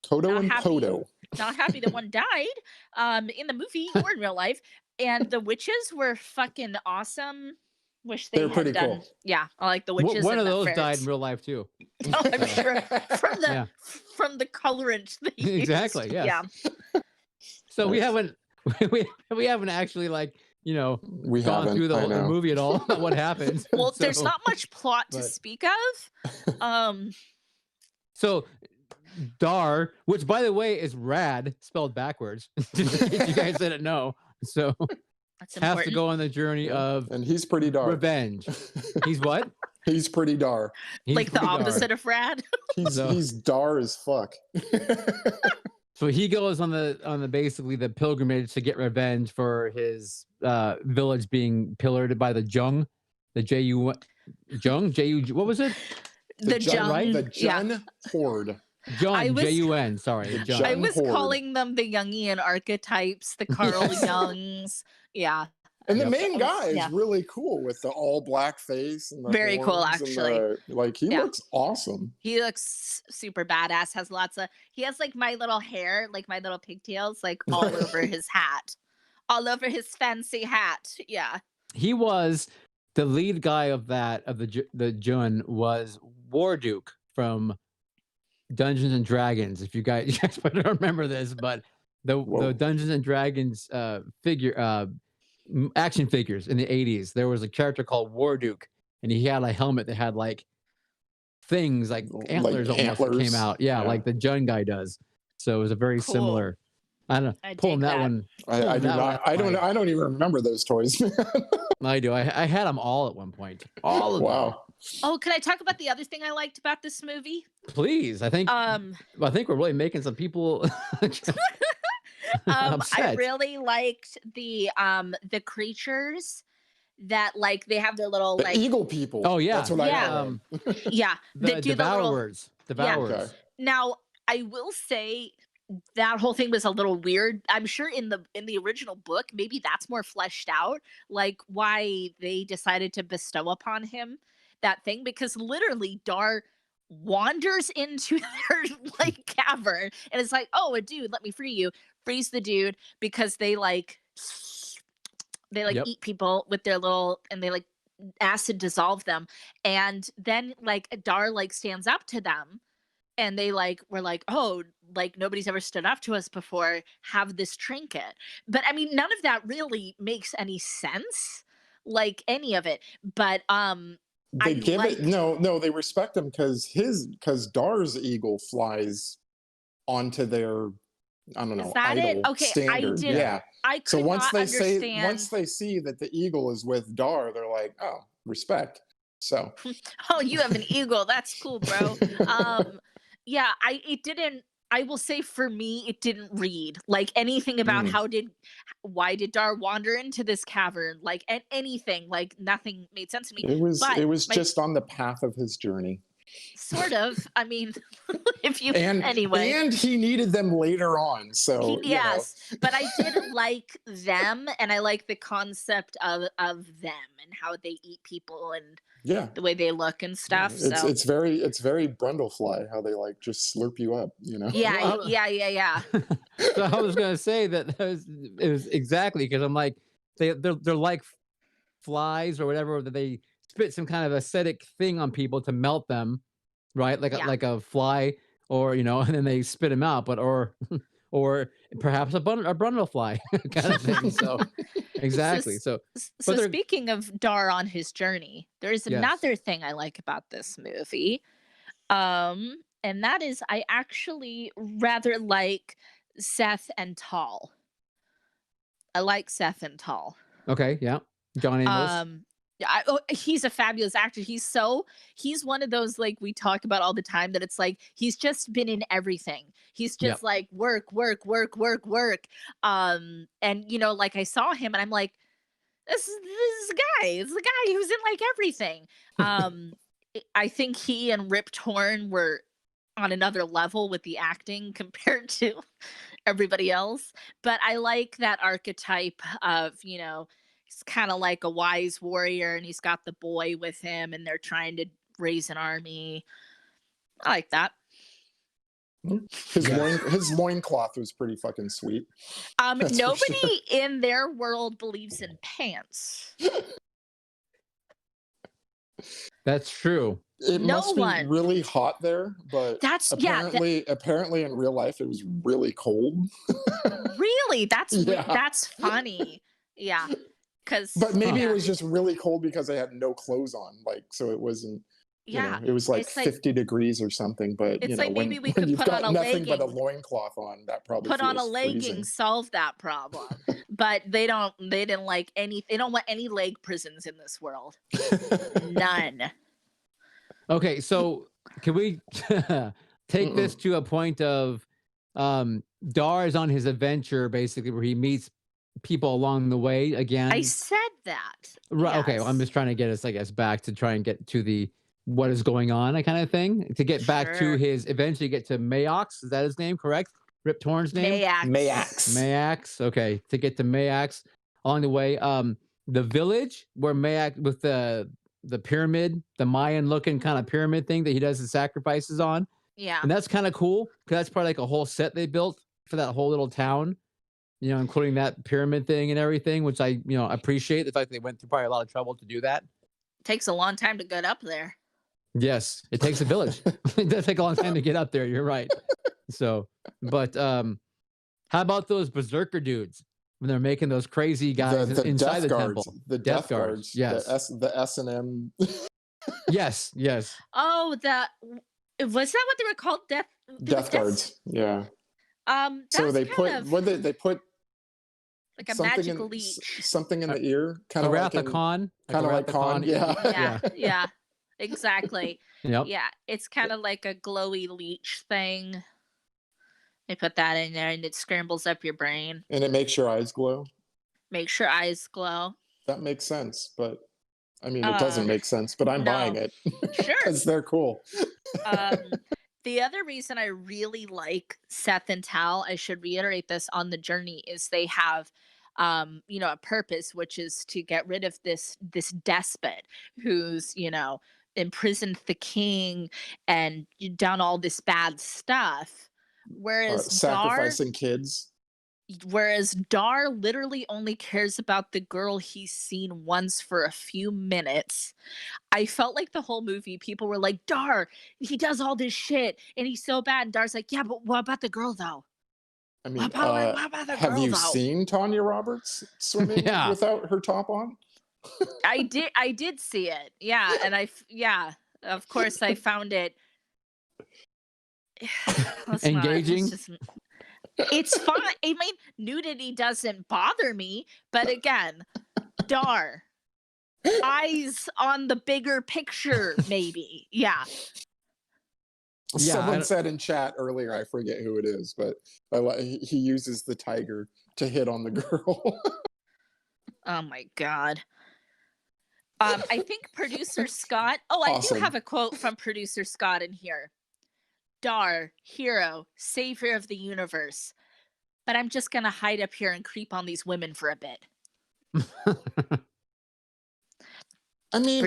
Toto and Poto. Not happy that one died in the movie or in real life. And the witches were fucking awesome. Wish they They're had pretty done. cool. Yeah, I like the witches. One and of the those died ferrets. in real life too. Oh, I'm sure from the Yeah. from the colorant they used. Exactly. Yes. Yeah. So we haven't we haven't actually like We gone haven't. through I the know. movie at all. What happens? Well, there's So- not much plot to but- speak of. So Dar, which by the way is rad, spelled backwards. Just in case you guys didn't know. So That's has important. to go on the journey Yeah. of And he's pretty dark. revenge. He's what? He's pretty dar. He's Like the pretty dark. opposite of rad. He's dar as fuck. So he goes on the basically the pilgrimage to get revenge for his village being pillared by the Jung, the what was it? The Jung, right? The Jun horde. Jun, Jun. Sorry, The the Jun. Jun. I was horde. calling them the Jungian archetypes, the Carl Yes. Jungs. Yeah. And the Yep. main guy is Yeah. really cool with the all black face and the Very cool, horns and actually. he Yeah. looks awesome. He looks super badass. He has like my little hair, like my little pigtails, like all over his hat, all over his fancy hat. Yeah. He was the lead guy of the Jun was Warduke from Dungeons and Dragons. If you guys better remember this, but Whoa. the Dungeons and Dragons action figures in the 80s, there was a character called Warduke, and he had a helmet that had like things like antlers almost that came out. Yeah, Yeah. like the Jun guy does. So it was a very Cool. similar. I don't know. I Pulling dig that that. one. I do that not. one. I don't even remember those toys. I do. I had them all at one point. All of them. Wow. Oh, can I talk about the other thing I liked about this movie? Please, I think we're really making some people I upset. really liked the creatures that like they have their little The like eagle people. Oh yeah, That's what Yeah. I read. yeah the that do the little. devourers. Devourers. Okay. Now I will say that whole thing was a little weird. I'm sure in the original book maybe that's more fleshed out, like why they decided to bestow upon him that thing, because literally Dar wanders into their like cavern and it's like, oh, a dude, let me free you. Frees the dude because they Yep. eat people with their little, and they like acid dissolve them, and then like Dar like stands up to them, and they like were like, oh, like nobody's ever stood up to us before, have this trinket. But I mean, none of that really makes any sense, like any of it. But They give liked- it no, they respect him because Dar's eagle flies onto their, I don't know, Is that it? idol Okay, I standard. did- Yeah. I could So once not they understand. see that the eagle is with Dar, they're like, oh, respect. So Oh, you have an eagle. That's cool, bro. Yeah, I will say for me, it didn't read like anything about why did Dar wander into this cavern? Like anything, like nothing made sense to me. it was But my- just on the path of his journey. Sort of. I mean, if you And he needed them later on. So yes, but I did like them, and I like the concept of them and how they eat people and yeah. the way they look and stuff. So It's very Brundlefly, how they like just slurp you up, yeah, Well, yeah. So I was gonna say that it was exactly because I'm like they're like flies or whatever, that they spit some kind of acidic thing on people to melt them, right? Like Yeah. like a fly, or and then they spit them out, but or perhaps a Brundlefly kind of thing. So exactly. So So But they're- speaking of Dar on his journey, there is Yes. another thing I like about this movie. And that is I actually rather like Seth and Tal. I like Seth and Tal. okay, yeah, John Amos. He's a fabulous actor. He's one of those, like we talk about all the time, that it's like he's just been in everything. He's just Yep. like work. And like I saw him and I'm like, this guy is the guy who's in like everything. I think he and Rip Torn were on another level with the acting compared to everybody else. But I like that archetype of, he's kind of like a wise warrior and he's got the boy with him and they're trying to raise an army. I like that. His loincloth was pretty fucking sweet. That's for Nobody sure. in their world believes in pants. That's true. It No must be one. really hot there, but That's apparently in real life it was really cold. really that's Yeah. that's funny. Yeah, because But maybe it was just really cold because I had no clothes on, like, so it wasn't. yeah, It was like it's like 50 degrees or something. But it's like when maybe we could you've put got on a nothing but a legging. loincloth on, that probably Put on a feels legging, freezing. solve that problem. But they didn't like any. They don't want any leg prisons in this world. None. Okay, so can we take this to a point of Dar is on his adventure, basically, where he meets people along the way again? I said that. Right. Okay, well, I'm Yes. just trying to get us, I guess, back to try and get to the what is going on, kind of thing. To get back to Sure. his, eventually get to Mayox. Is that his name? Correct? Rip Torn's name? Mayax. Okay, to get to Mayax along the way. The village where Mayax, with the pyramid, the Mayan looking kind of pyramid thing that he does the sacrifices on. Yeah. And that's kind of cool because that's probably like a whole set they built for that whole little town, including that pyramid thing and everything, which I, appreciate the fact they went through probably a lot of trouble to do that. Takes a long time to get up there. Yes, it takes a village. It does take a long time to get up there. You're right. So, but how about those berserker dudes when they're making those crazy guys the inside death the guards, temple? the death guards, yes, the S&M. yes. Oh, was that what they were called? Death guards. Yeah. So they put they put like a something magical in, leech. something in the ear, kind of like Rathacon, yeah. Yeah, exactly. Yep. Yeah, it's kind of like a glowy leech thing. They put that in there and it scrambles up your brain. And it makes your eyes glow. Makes your eyes glow. That makes sense, but I mean, it doesn't make sense, but I'm buying it. Sure. Because they're cool. The other reason I really like Seth and Tal, I should reiterate this on the journey, is they have a purpose, which is to get rid of this despot who's, imprisoned the king and done all this bad stuff. Whereas sacrificing kids. Whereas Dar literally only cares about the girl he's seen once for a few minutes. I felt like the whole movie, people were like, Dar, he does all this shit and he's so bad. And Dar's like, yeah, but what about the girl though? I mean, what about the have girl, you though? seen Tanya Roberts swimming without her top on? I did see it. Yeah. And of course I found it engaging. It's fine. I mean, nudity doesn't bother me, but again, Dar, eyes on the bigger picture, maybe. Yeah. Someone said in chat earlier, I forget who it is, but he uses the tiger to hit on the girl. Oh my God. I think producer Scott. Oh, I do have a quote from producer Scott in here. Dar, hero, savior of the universe. But I'm just going to hide up here and creep on these women for a bit. I mean,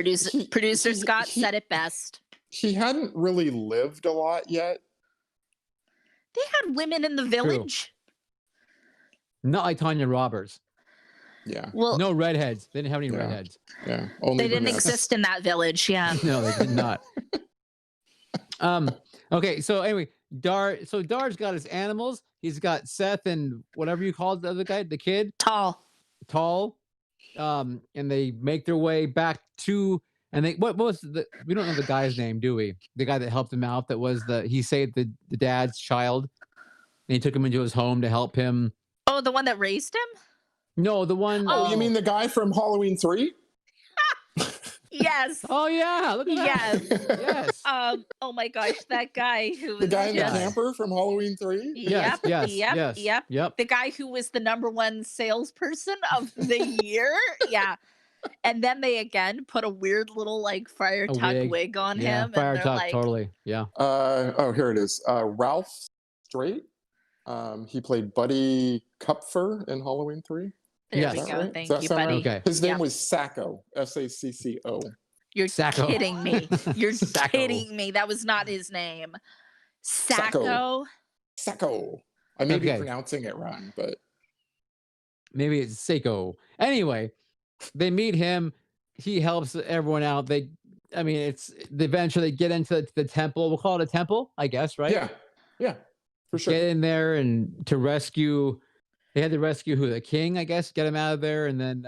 producer Scott said it best. He hadn't really lived a lot yet. They had women in the village. True. Not like Tanya Roberts. Yeah. Well, no redheads. They didn't have any redheads. Yeah. They didn't exist in that village. Yeah. No, they did not. Okay, so anyway, Dar's got his animals. He's got Seth and whatever you called the other guy, the kid. Tall. And they make their way back to, and they what was we don't know the guy's name, do we? The guy that helped him out, he saved the dad's child, and he took him into his home to help him. Oh, the one that raised him? No, the one. Oh, you mean the guy from Halloween 3? Yes. Oh yeah, look at that. Yes. Oh my gosh, that guy who was the guy in the camper from Halloween 3? Yep. The guy who was the #1 salesperson of the year. Yeah. And then they again put a weird little like Friar Tuck wig on him. Friar and Tuck, like, totally. Yeah. Here it is. Ralph Straight. He played Buddy Kupfer in Halloween 3. There we go. Right? Thank you, buddy. Right? Okay. His name was Sacco. Sacco. You're kidding me. You're kidding me. That was not his name. Sacco. Sacco. I may be Okay. pronouncing it wrong, but Maybe it's Seiko. Anyway, they meet him. He helps everyone out. It's eventually they get into the temple. We'll call it a temple, I guess, right? yeah, for sure. Get in there and to rescue. They had to rescue who? The king, I guess. Get him out of there, and then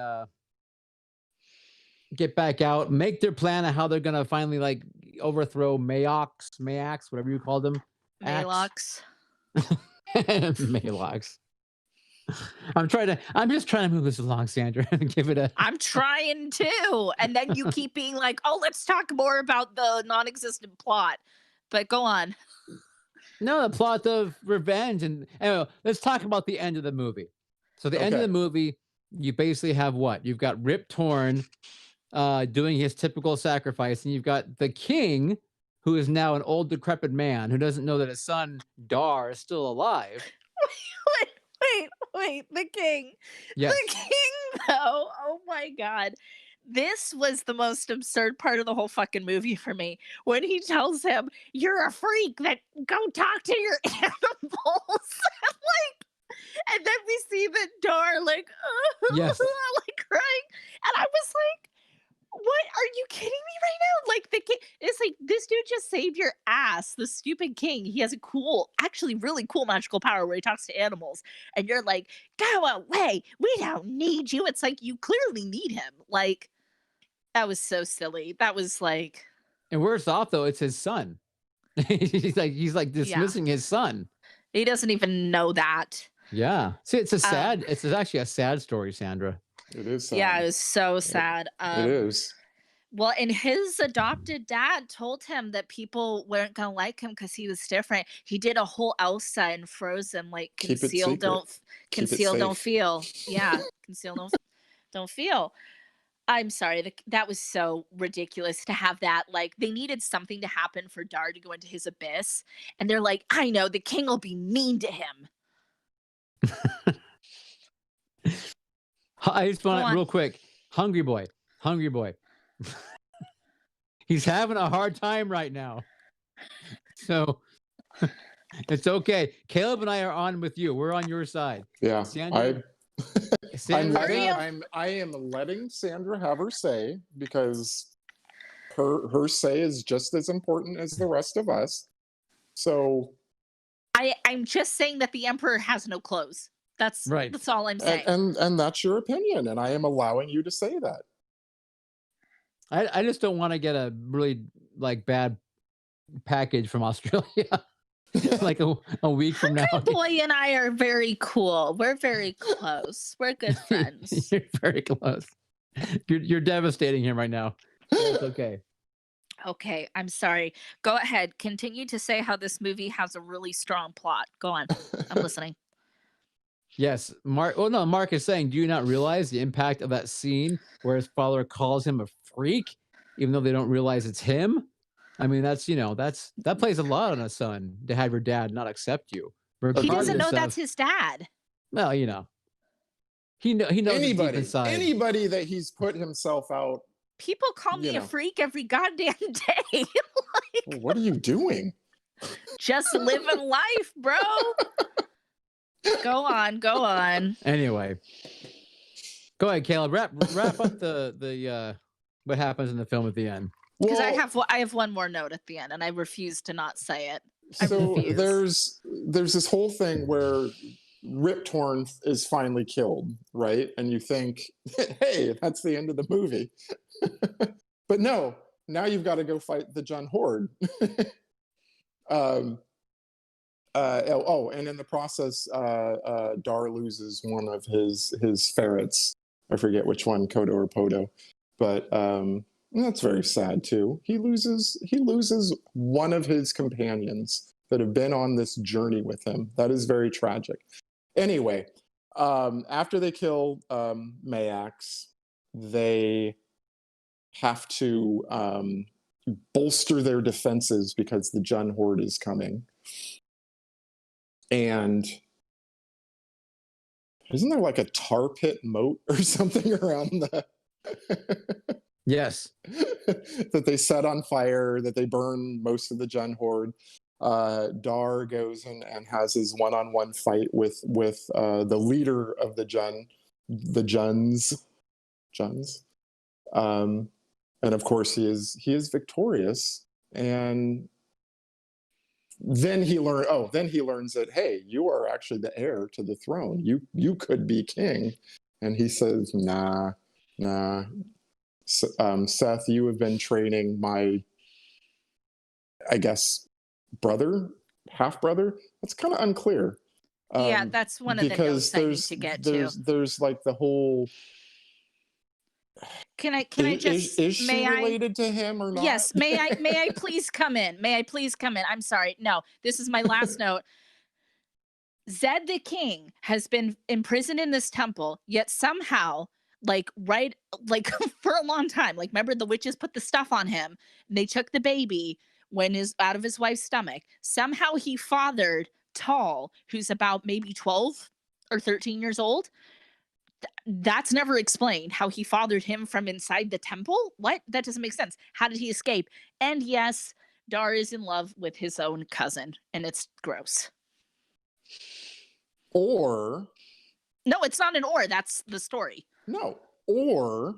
get back out. Make their plan of how they're gonna finally like overthrow Mayox, whatever you call them. Malox. Malox. I'm just trying to move this along, Sandra, and give it a. I'm trying to. And then you keep being like, oh, let's talk more about the non-existent plot. But go on. No, the plot of revenge. And anyway, let's talk about the end of the movie. So the end of the movie, you basically have what? You've got Rip Torn doing his typical sacrifice, and you've got the king, who is now an old decrepit man who doesn't know that his son Dar is still alive. Wait, the king. Yes. The king, though. Oh my God. This was the most absurd part of the whole fucking movie for me. When he tells him, you're a freak, that go talk to your animals. And then we see the Dar like, Yes. like crying. And I was like, what? Are you kidding me right now? Like the king, it's like this dude just saved your ass. The stupid king. He has a cool, actually really cool magical power where he talks to animals, and you're like, go away. We don't need you. It's like you clearly need him. Like that was so silly. That was like, And worse off though, it's his son. he's like dismissing his son. he doesn't even know that. Yeah. See, it's actually a sad story, Sandra. It is sad. Yeah, it was so sad. It is. Well, and his adopted dad told him that people weren't gonna like him because he was different. He did a whole Elsa in Frozen, like Keep it conceal, secret. don't safe. feel. Yeah, conceal, don't feel. I'm sorry, that was so ridiculous to have that. Like they needed something to happen for Dar to go into his abyss, and they're like, I know the king will be mean to him. I just want real quick. Hungry boy. He's having a hard time right now. So it's okay. Caleb and I are on with you. We're on your side. Yeah. Sandra, I am letting Sandra have her say because her say is just as important as the rest of us. So I'm just saying that the emperor has no clothes. That's right. That's all I'm saying. And that's your opinion, and I am allowing you to say that. I just don't want to get a really like bad package from Australia. Like a week from now. Boy and I are very cool. We're very close. We're good friends. You're very close. You're devastating him right now. It's okay. Okay, I'm sorry. Go ahead. Continue to say how this movie has a really strong plot. Go on. I'm listening. Yes, Mark. Oh no, Mark is saying, do you not realize the impact of that scene where his father calls him a freak, even though they don't realize it's him? I mean, that plays a lot on a son to have your dad not accept you. He doesn't know that's his dad. Well, he knows anybody that he's put himself out. People call me a freak every goddamn day. Like, what are you doing? Just living life, bro. Go on. Anyway, go ahead, Caleb. Wrap up the what happens in the film at the end. Because I have one more note at the end, and I refuse to not say it. So there's this whole thing where Rip Torn is finally killed, right? And you think, hey, that's the end of the movie. But no, now you've got to go fight the Jun Horde. And in the process, Dar loses one of his ferrets. I forget which one, Kodo or Podo, but that's very sad too. He loses one of his companions that have been on this journey with him. That is very tragic. Anyway, after they kill Mayax, they have to bolster their defenses because the Jun Horde is coming. And isn't there like a tar pit moat or something around the Yes. that they set on fire, that they burn most of the Jun Horde? Dar goes and has his one-on-one fight with the leader of the Juns. And of course he is victorious, and then he learns that, hey, you are actually the heir to the throne. You could be king. And he says, nah. Seth, you have been training my, I guess, brother, half brother. It's kind of unclear. Yeah, that's one of the notes I need to get to. There's like the whole. Can I just is she related to him or not? Yes, may I please come in? May I please come in? I'm sorry. No, this is my last note. Zed the king has been imprisoned in this temple, yet somehow, for a long time, remember the witches put the stuff on him, and they took the baby when is out of his wife's stomach. Somehow he fathered Tall, who's about maybe 12 or 13 years old. That's never explained, how he fathered him from inside the temple. What? That doesn't make sense. How did he escape? And yes, Dar is in love with his own cousin, and it's gross. Or no, it's not an or. That's the story. No, or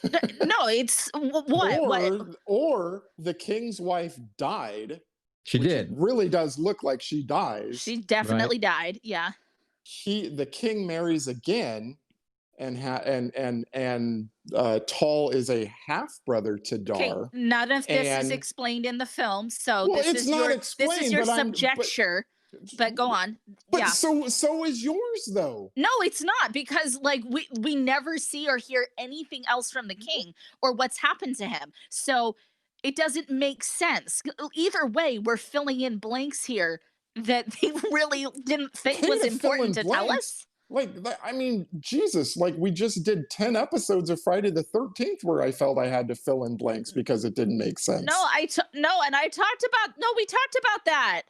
no, it's what? Or the king's wife died. She did. It really does look like she dies. She definitely died. Yeah. The king marries again, and Tall is a half brother to Dar. Okay, none of this is explained in the film, so this is your subjecture. But go on. But yeah. So is yours though. No, it's not, because we never see or hear anything else from the king or what's happened to him. So it doesn't make sense. Either way, we're filling in blanks here that they really didn't think was important to tell us. I mean, Jesus, we just did 10 episodes of Friday the 13th where I felt I had to fill in blanks because it didn't make sense. We talked about that.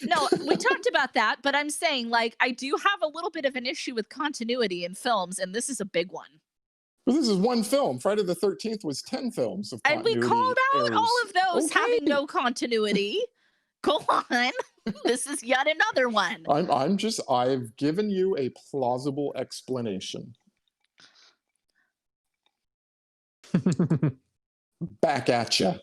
No, we talked about that, but I'm saying, I do have a little bit of an issue with continuity in films, and this is a big one. Well, this is one film. Friday the 13th was 10 films of continuity. And we called out all of those having no continuity. Go on. This is yet another one. I've given you a plausible explanation. Back at you.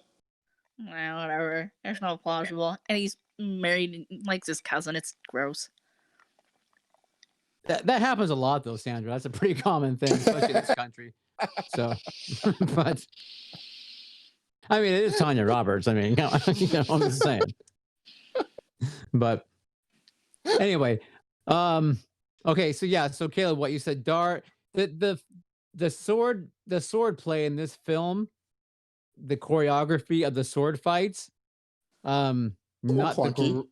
Well, whatever. There's no plausible. And he's married, likes his cousin. It's gross. That happens a lot, though, Sandra. That's a pretty common thing, especially in this country. So, but I mean, it is Tanya Roberts. I mean, I'm just saying. But anyway, okay, so Caleb, what you said, Dar, the sword play in this film, the choreography of the sword fights, not the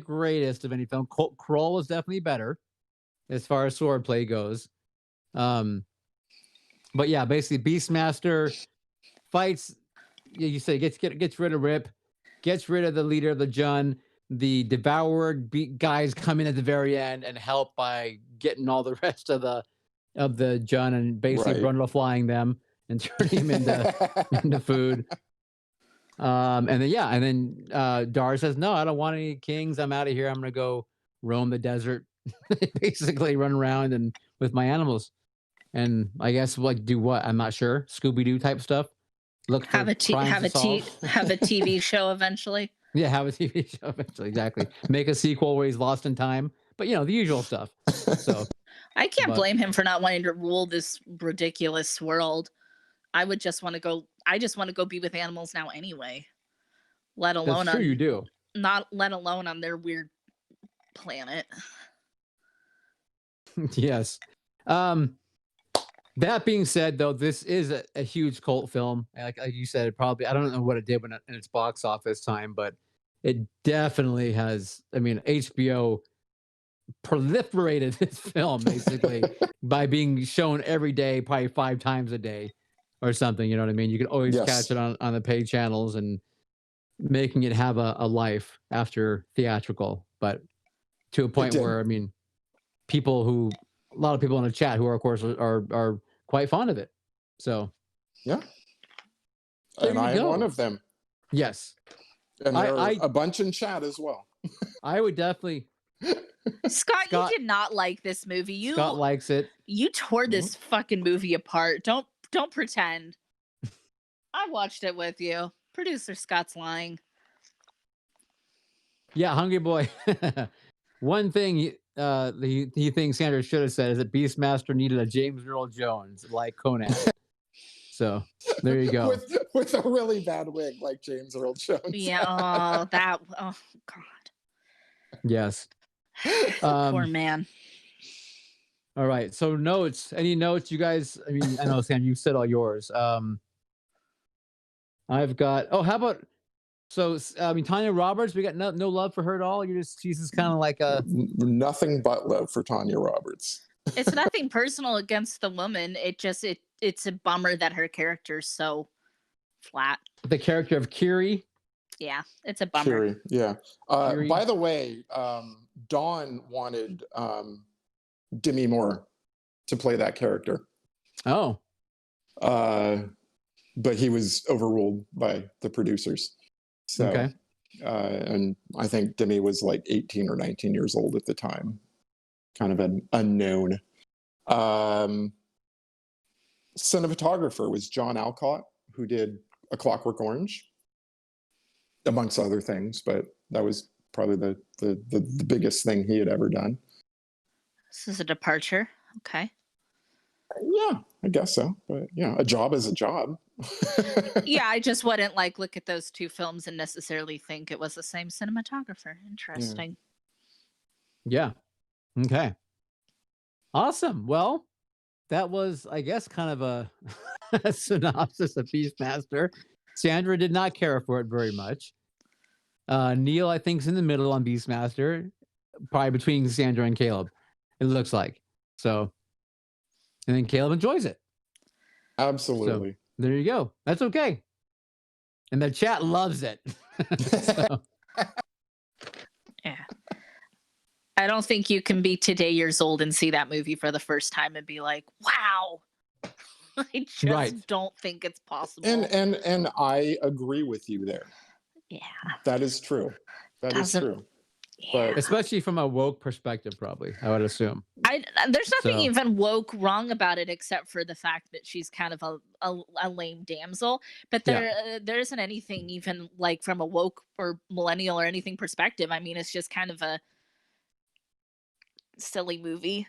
greatest of any film. Krull is definitely better as far as sword play goes. But yeah, basically Beastmaster fights. You say gets rid of Rip, gets rid of the leader of the Jun. The devoured guys come in at the very end and help by getting all the rest of the Jun and basically butterflying them and turning them into food. And then Dar says, "No, I don't want any kings. I'm out of here. I'm gonna go roam the desert, basically run around and with my animals, and I guess do what? I'm not sure. Scooby-Doo type stuff. Have a TV show eventually. Yeah, have a TV show eventually. Exactly. Make a sequel where he's lost in time, but the usual stuff. So I can't blame him for not wanting to rule this ridiculous world. I just want to go be with animals now anyway. Let alone That's true, you do. Not let alone on their weird planet. Yes. That being said, though, this is a huge cult film. Like you said, I don't know what it did in its box office time, but it definitely has. I mean, HBO proliferated this film basically by being shown every day, probably 5 times a day or something. You know what I mean? You could always catch it on the paid channels and making it have a life after theatrical, but to a point where, I mean, a lot of people in the chat who are, of course, are quite fond of it. So, yeah. And I'm one of them. Yes. And there are I a bunch in chat as well. I would definitely. Scott, you Scott- did not like this movie. Scott likes it. You tore this fucking movie apart. Don't pretend. I watched it with you. Producer Scott's lying. Yeah, Hungry Boy. One thing he thinks Sandra should have said is that Beastmaster needed a James Earl Jones like Conan. So there you go. with a really bad wig like James Earl Jones. Yeah. Oh, that. Oh God. Yes. Poor man. All right. So notes. Any notes, you guys? I mean, I know Sam, you said all yours. I've got. Oh, how about? So I mean, Tanya Roberts. We got no love for her at all. She's just kind of like a Nothing but love for Tanya Roberts. It's nothing personal against the woman. It's a bummer that her character's so flat. the character of Kiri. Yeah, it's a bummer. Curie, yeah. Curie. By the way, Dawn wanted Demi Moore to play that character. Oh. But he was overruled by the producers. So, Okay. And I think Demi was like 18 or 19 years old at the time. Kind of an unknown. Cinematographer was John Alcott, who did A Clockwork Orange, amongst other things, but that was probably the biggest thing he had ever done. This is a departure. Okay. Yeah, I guess so. But yeah, a job is a job. Yeah, I just wouldn't look at those two films and necessarily think it was the same cinematographer. Interesting. Yeah. Okay. Awesome. Well, that was, I guess, kind of a synopsis of Beastmaster. Sandra did not care for it very much. Neil, I think, is in the middle on Beastmaster, probably between Sandra and Caleb. It looks like so. And then Caleb enjoys it. Absolutely. So, there you go. That's okay. And the chat loves it. So, Yeah. I don't think you can be today years old and see that movie for the first time and be like, wow. I just Right. don't think it's possible. And I agree with you there. Yeah. That is true. That is Doesn't- true. Yeah. But especially from a woke perspective, probably, I would assume. There's nothing So- even woke wrong about it except for the fact that she's kind of a lame damsel. But there isn't anything even like from a woke or millennial or anything perspective. I mean, it's just kind of a silly movie.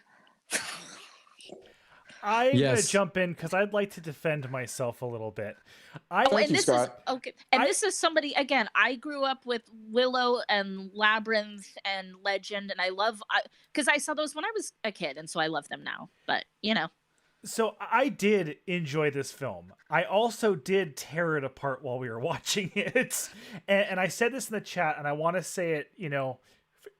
I'm gonna Yes. jump in because I'd like to defend myself a little bit. Thank and you, this Scott. is okay. And this is somebody again. I grew up with Willow and Labyrinth and Legend, and I love because I saw those when I was a kid, and so I love them now. But you know, So I did enjoy this film. I also did tear it apart while we were watching it, and I said this in the chat, and I want to say it,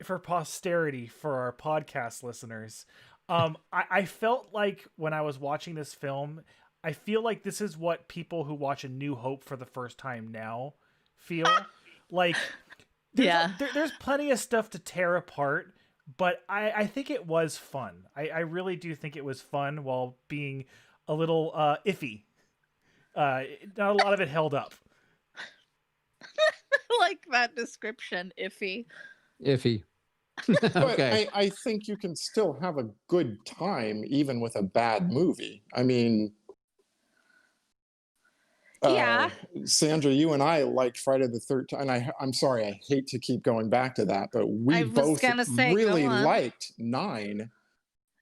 for posterity for our podcast listeners. I felt like when I was watching this film, I feel like this is what people who watch A New Hope for the first time now feel. Like, there's plenty of stuff to tear apart, but I think it was fun. I really do think it was fun while being a little iffy. Not a lot of it held up. I like that description, iffy. Iffy. But Okay. I think you can still have a good time even with a bad movie. I mean, Yeah. Sandra, you and I liked Friday the 13th, and I'm sorry, I hate to keep going back to that, but we I was both gonna say, really go on. liked 9,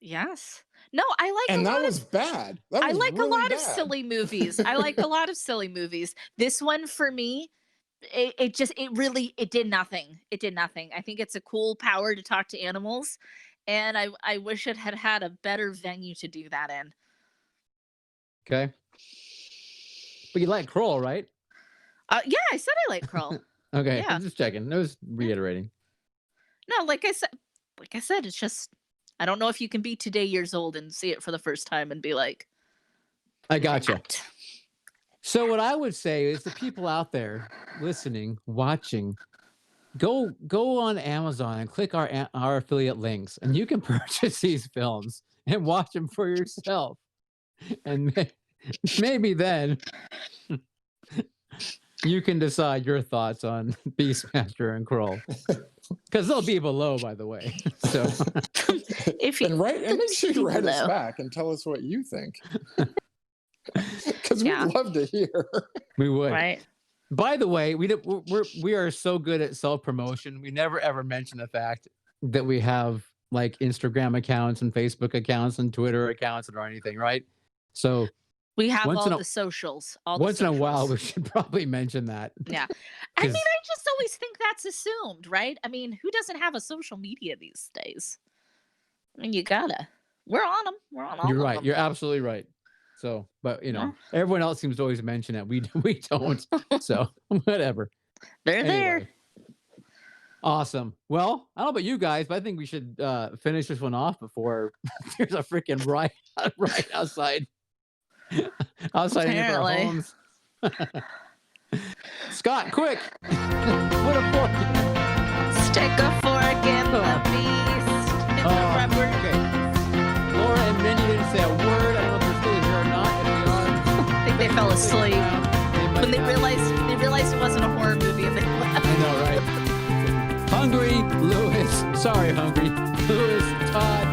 Yes. No, I like and a that lot was of. bad. That I was like really a lot bad. of silly movies. I like a lot of silly movies. This one for me, it did nothing. It did nothing. I think it's a cool power to talk to animals, and I wish it had a better venue to do that in. Okay. But you like Krull, right? Yeah, I said I like Krull. Okay. Yeah. I'm just checking. I was reiterating. No, like I said, it's just I don't know if you can be today years old and see it for the first time and be like, I gotcha. "What?" So what I would say is the people out there listening, watching, go on Amazon and click our affiliate links, and you can purchase these films and watch them for yourself. And maybe then you can decide your thoughts on Beastmaster and Krull. Because they'll be below, by the way. So If you And make sure you write us below. back and tell us what you think. Because Yeah. we'd love to hear. we would. right? By the way, we are so good at self promotion. We never ever mention the fact that we have like Instagram accounts and Facebook accounts and Twitter accounts or anything, right? So We have Once in all a- the socials. All once the in a while, we socials. should probably mention that. Yeah. I mean, 'Cause- I just always think that's assumed, right? I mean, who doesn't have a social media these days? I mean, you gotta. We're on them. We're on all You're of right. them. You're absolutely right. So, but you know, Yeah. everyone else seems to always mention it. We don't. So whatever. They're there. Anyway. Awesome. Well, I don't know about you guys, but I think we should finish this one off before there's a freaking riot right outside any of our Apparently. homes. Scott, quick! Put a fork. Stick a fork in the beast. In the rubber. Okay. Laura and Minnie didn't say a word. I don't know if they're still here or not. If they are, I think they fell asleep might when they not. realized it wasn't a horror movie and they left. I know, right? Hungry Lewis. Sorry, Hungry Lewis. Todd.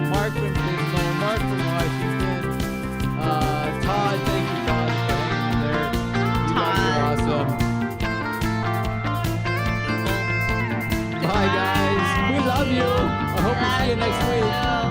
Mark from Disney. Mark from Washington. Todd, thank you, Todd, for hanging there. You guys are awesome. Bye, guys. We love you. I hope we see you next week. Love you.